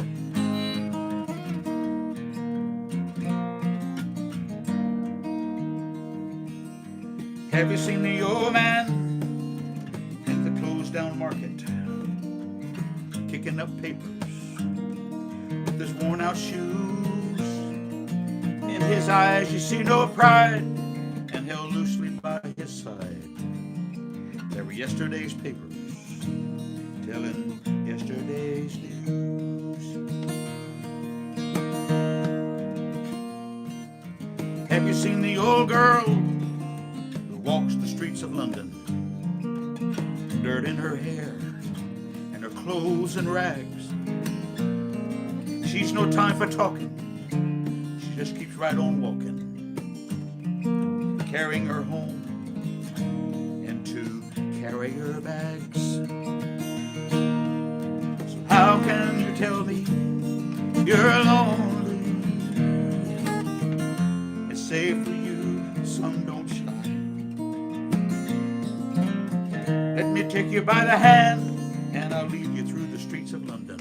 Have you seen the old man at the closed down market, kicking up papers with his worn out shoes? In his eyes you see no pride, and held loosely by his side there were yesterday's papers telling yesterday's news. Have you seen the old girl who walks the streets of London, dirt in her hair and her clothes in rags? She's no time for talking, she just keeps right on walking, carrying her home in 2 carrier bags. So how can you tell me you're lonely? It's safe for you, the sun don't shine. Let me take you by the hand, and I'll lead you through the streets of London,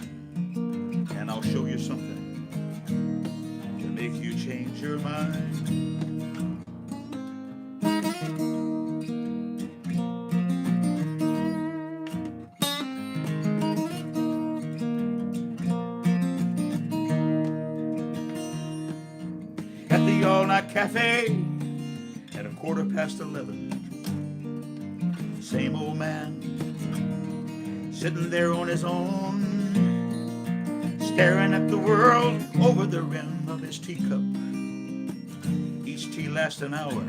and I'll show you something to make you change your mind. At the all-night cafe at 11:15, same old man sitting there on his own, staring at the world over the rim of his teacup. Each tea lasts an hour,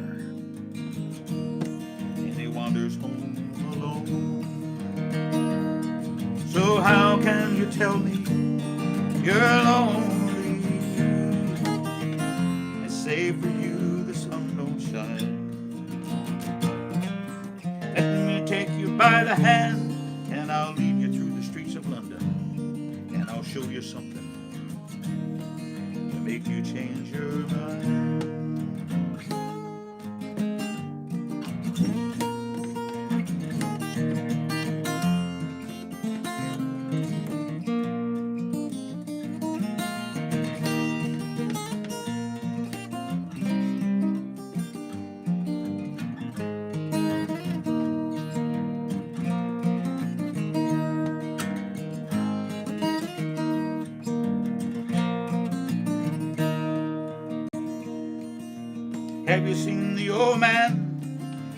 and he wanders home alone. So how can you tell me you're lonely? It's safe for you, the sun don't shine. Let me take you by the hand, and I'll lead you through the streets of London, and I'll show you something to make you change your mind. Have you seen the old man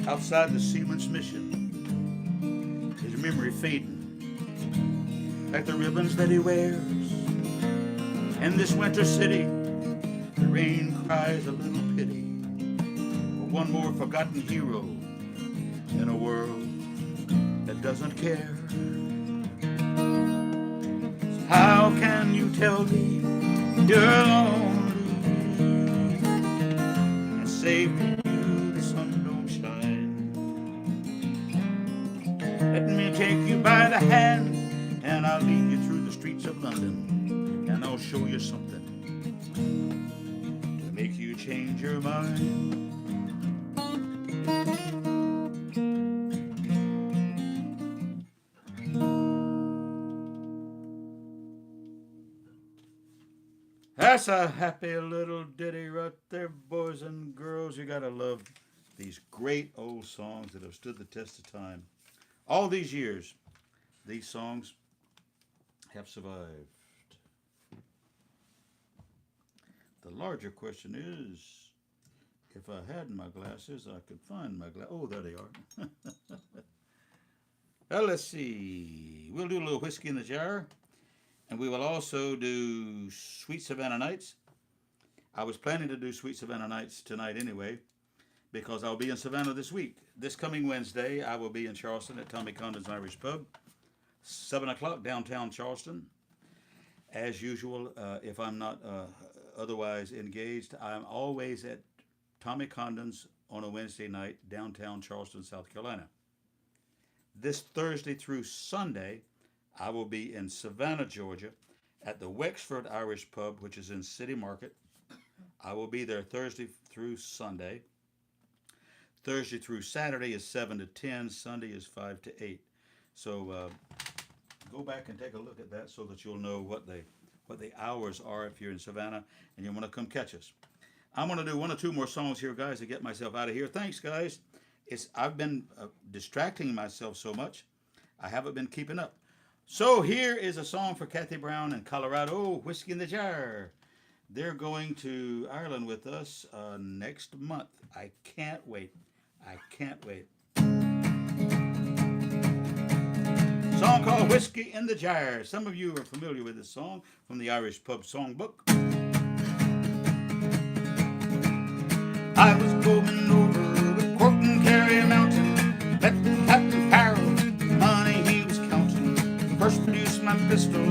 outside the Seaman's Mission? His memory fading like the ribbons that he wears. In this winter city, the rain cries a little pity for one more forgotten hero in a world that doesn't care. How can you tell me you're lonely and say for you the sun don't shine? Let me take you by the hand and I'll lead you through the streets of London, and I'll show you something to make you change your mind. That's a happy little ditty right there, boys and girls. You gotta love these great old songs that have stood the test of time. All these years, these songs have survived. The larger question is, if I had my glasses, I could find my glasses. Oh, there they are. Well, let's see. We'll do a little whiskey in the jar. And we will also do Sweet Savannah Nights. I was planning to do Sweet Savannah Nights tonight anyway, because I'll be in Savannah this week. This coming Wednesday, I will be in Charleston at Tommy Condon's Irish Pub, 7 o'clock, downtown Charleston. As usual, if I'm not otherwise engaged, I'm always at Tommy Condon's on a Wednesday night, downtown Charleston, South Carolina. This Thursday through Sunday, I will be in Savannah, Georgia, at the Wexford Irish Pub, which is in City Market. I will be there Thursday through Sunday. Thursday through Saturday is 7 to 10. Sunday is 5 to 8. So go back and take a look at that so that you'll know what the hours are if you're in Savannah and you want to come catch us. I'm going to do one or two more songs here, guys, to get myself out of here. Thanks, guys. I've been distracting myself so much, I haven't been keeping up. So here is a song for Kathy Brown in Colorado, Whiskey in the Jar. They're going to Ireland with us next month. I can't wait. I can't wait. Song called Whiskey in the Jar. Some of you are familiar with this song from the Irish Pub Songbook. I was going over the Cork and Kerry Mountain, met Captain Carroll, money he was counting. First produced my pistol,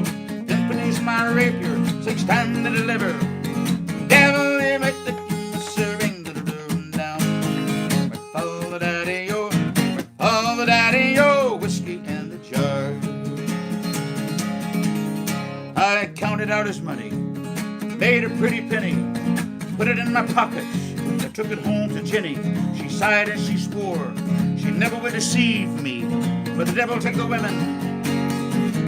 then produced my rapier, 6 times to deliver. Devil, they make the serving down. All the daddy-o, all the daddy-o, whiskey in the jar. I counted out his money, made a pretty penny, put it in my pocket. I took it home to Jenny. She sighed and she swore she never would deceive me, but the devil take the women.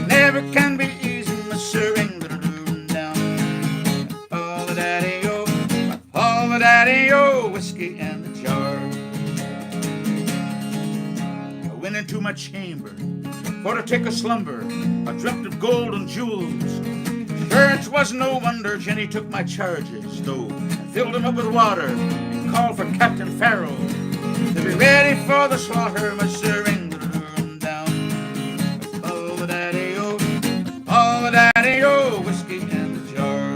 Never can be easy, my serving down. All the daddy-o, whiskey in the jar. I went into my chamber for to take a slumber. I dreamt of gold and jewels. Sure, it was no wonder Jenny took my charges, though, and filled them up with water, and called for Captain Farrell to be ready for the slaughter, my serving down. All the daddy-o, whiskey in the jar.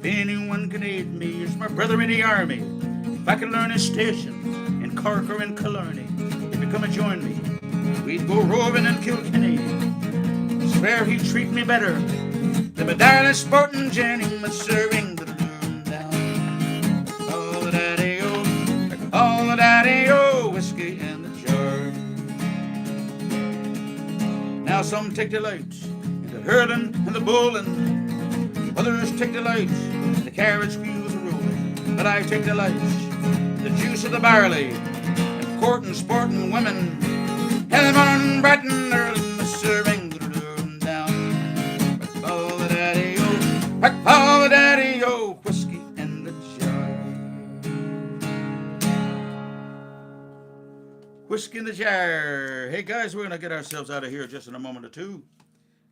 Anyone can aid me, it's my brother in the army. If I could learn his station in Cork or in Killarney, he'd come and join me. We'd go roving in Kilkenny. Swear he'd treat me better than my darling sporting Jenny, my serving down. All the daddy-o, whiskey in the jar. Now some take delight in the hurling and the bowling. Others take delight in the carriage wheels a-rolling, but I take delight in the juice of the barley, and courting, sporting women, and the morning bright and early, serving down. All the daddy-o, whiskey in the jar. Whiskey in the jar. Hey guys, we're going to get ourselves out of here just in a moment or two.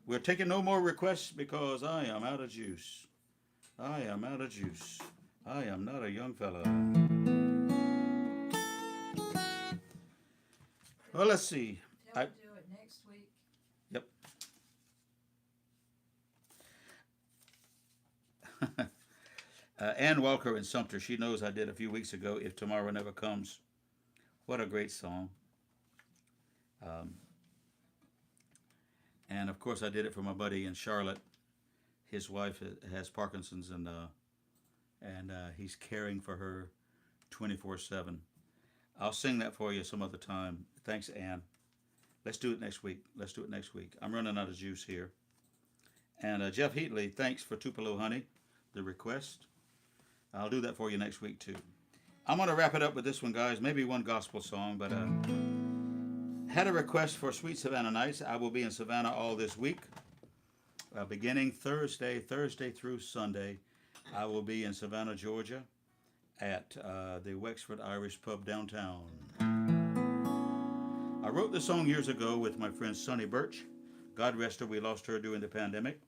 We're taking no more requests because I am out of juice. I am out of juice. I am not a young fella. Well, let's see. They'll do it next week. Yep. Ann Walker in Sumter, she knows I did a few weeks ago, If Tomorrow Never Comes. What a great song. And of course I did it for my buddy in Charlotte. His wife has Parkinson's, and he's caring for her 24/7. I'll sing that for you some other time. Thanks, Ann. Let's do it next week. Let's do it next week. I'm running out of juice here. And Jeff Heatley, thanks for Tupelo Honey, the request. I'll do that for you next week too. I'm going to wrap it up with this one, guys. Maybe one gospel song, but had a request for Sweet Savannah Nights. I will be in Savannah all this week, beginning Thursday through Sunday. I will be in Savannah, Georgia, at the Wexford Irish Pub downtown. I wrote this song years ago with my friend Sonny Birch. God rest her, we lost her during the pandemic.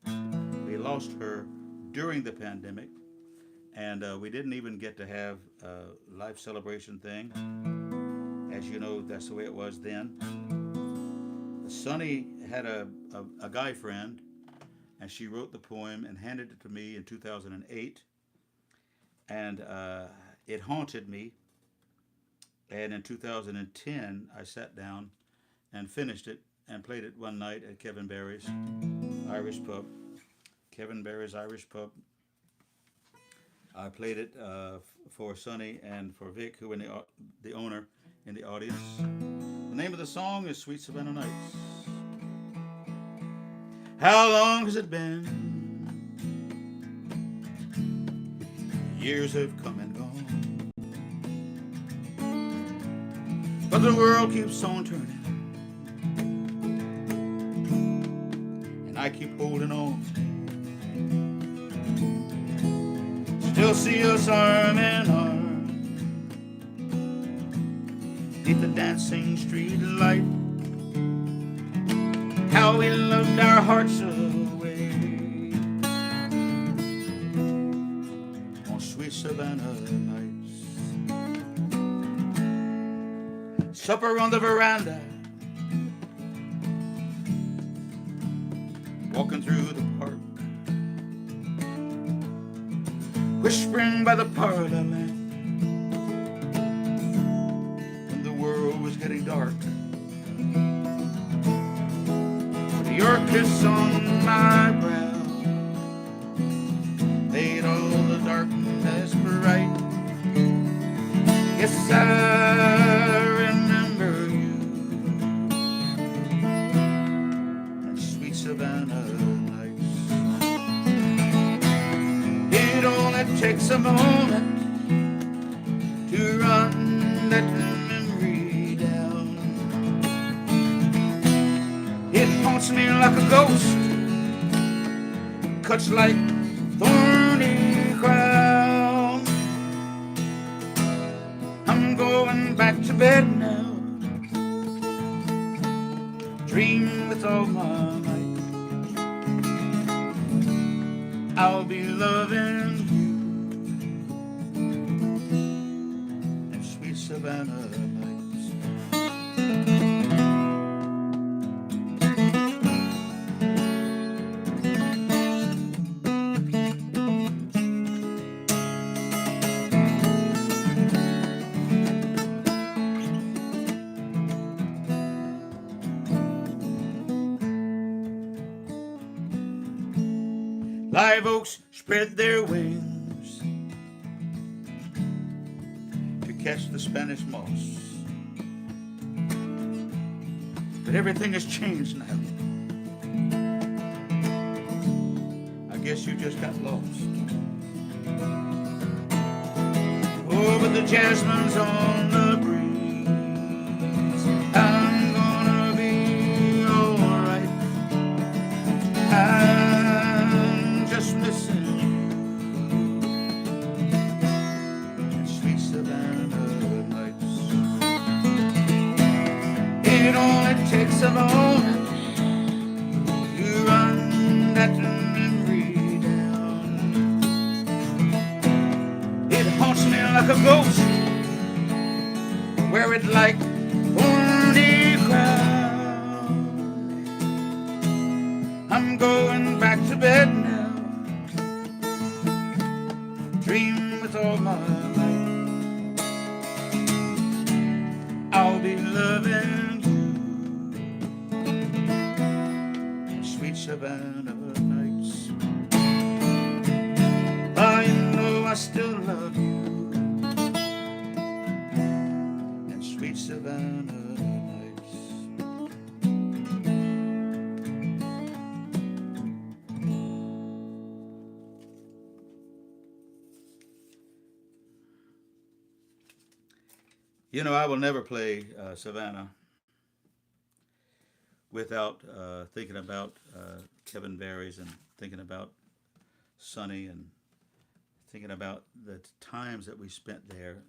We lost her during the pandemic, and we didn't even get to have a life celebration thing. As you know, that's the way it was then. Sonny had a guy friend, and she wrote the poem and handed it to me in 2008, and it haunted me. And in 2010, I sat down and finished it and played it one night at Kevin Barry's Irish Pub. Kevin Barry's Irish Pub. I played it for Sonny and for Vic, who were the owner, in the audience. The name of the song is Sweet Savannah Nights. How long has it been? Years have come and gone, but the world keeps on turning, and I keep holding on. Still see us arm in arm beneath the dancing street light. How we loved our hearts away on sweet Savannah nights. Supper on the veranda, walking through the park, whispering by the parlor lamp when the world was getting dark. With your kiss on my brow made all the darkness bright. Yes, I remember you and sweet Savannah nights. It only takes a moment to run that memory down. It haunts me like a ghost, cuts like thorny crown. I'm going back to bed now, dream with all my might. I'll be loving you in sweet Savannah nights. Live oaks spread their wings to catch the Spanish moss, but everything has changed now. I guess you just got lost. Over the jasmines on the breeze, I'm gonna be alright. I'm just missing you in sweet Savannah nights. It only takes a moment to run wear it like only crown. I'm going back to bed now, dream with all my might. I'll be loving you, sweet Savannah nights. I know I still love you, and sweet Savannah nights. You know, I will never play Savannah without thinking about Kevin Barry's and thinking about Sonny and thinking about the times that we spent there.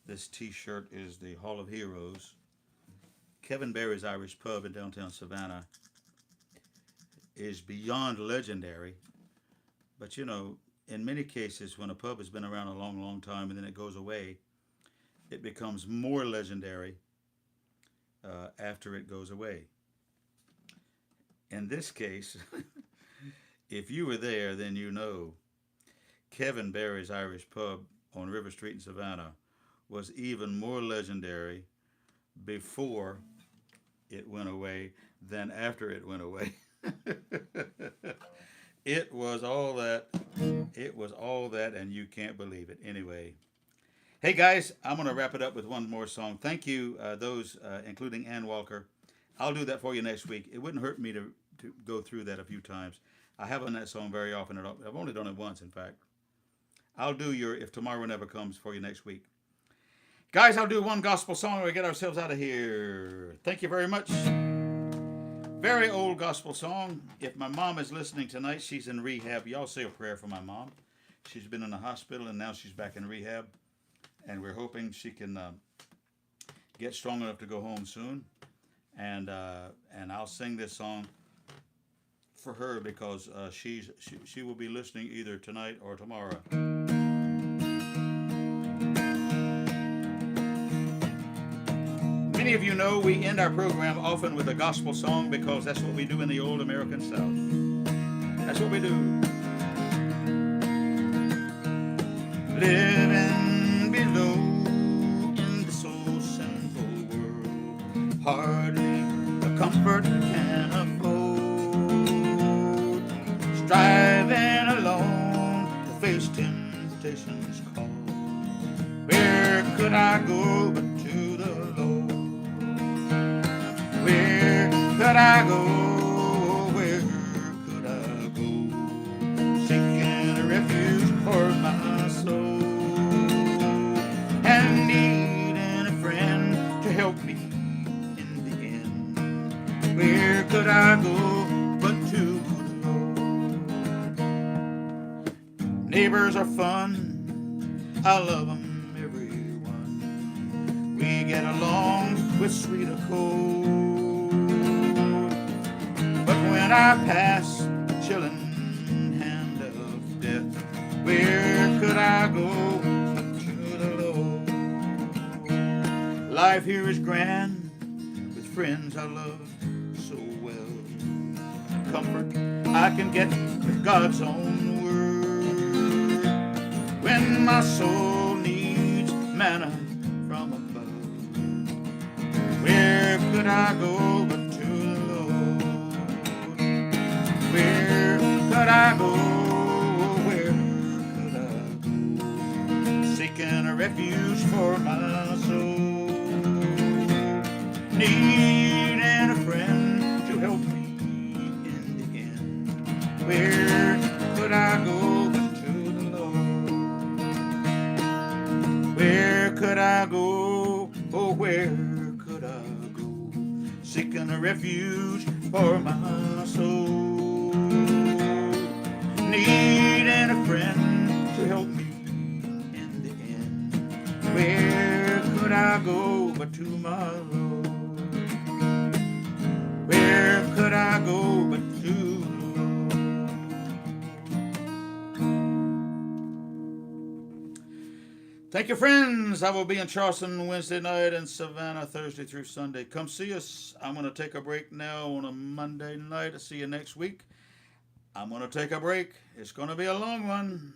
This t-shirt is the Hall of Heroes. Kevin Barry's Irish Pub in downtown Savannah is beyond legendary. But you know, in many cases, when a pub has been around a long, long time and then it goes away, it becomes more legendary after it goes away. In this case, if you were there, then you know Kevin Barry's Irish Pub on River Street in Savannah was even more legendary before it went away than after it went away. It was all that. It was all that, and you can't believe it. Anyway, hey guys, I'm going to wrap it up with one more song. Thank you, those, including Ann Walker. I'll do that for you next week. It wouldn't hurt me to go through that a few times. I haven't done that song very often at all. I've only done it once, in fact. I'll do your If Tomorrow Never Comes for you next week. Guys, I'll do one gospel song and we get ourselves out of here. Thank you very much. Very old gospel song. If my mom is listening tonight, she's in rehab. Y'all say a prayer for my mom. She's been in the hospital and now she's back in rehab. And we're hoping she can get strong enough to go home soon. And I'll sing this song for her because she will be listening either tonight or tomorrow. Many of you know we end our program often with a gospel song because that's what we do in the old American South. That's what we do. Living below in this old sinful world, hardly a comfort can afford. Striving alone to face temptation's call. Where could I go but to the Lord? Where could I go? Where could I go? Seeking a refuge for my soul, and needing a friend to help me in the end. Where could I go but to the Lord? Neighbors are fun, I love them, everyone. We get along with sweet accord. When I pass the chilling hand of death, where could I go but to the Lord? Life here is grand, with friends I love so well. Comfort I can get with God's own word. When my soul needs manna from above, where could I go but where could I go? Where could I go? Seeking a refuge for my soul, needing a friend to help me in the end. Where could I go but to the Lord? Where could I go? Oh, where could I go? Seeking a refuge for my soul, needing a friend to help me in the end. Where could I go but to my Lord? Where could I go but to the Lord? Thank you, friends. I will be in Charleston Wednesday night and Savannah Thursday through Sunday. Come see us. I'm going to take a break now on a Monday night. I'll see you next week. I'm going to take a break. It's going to be a long one.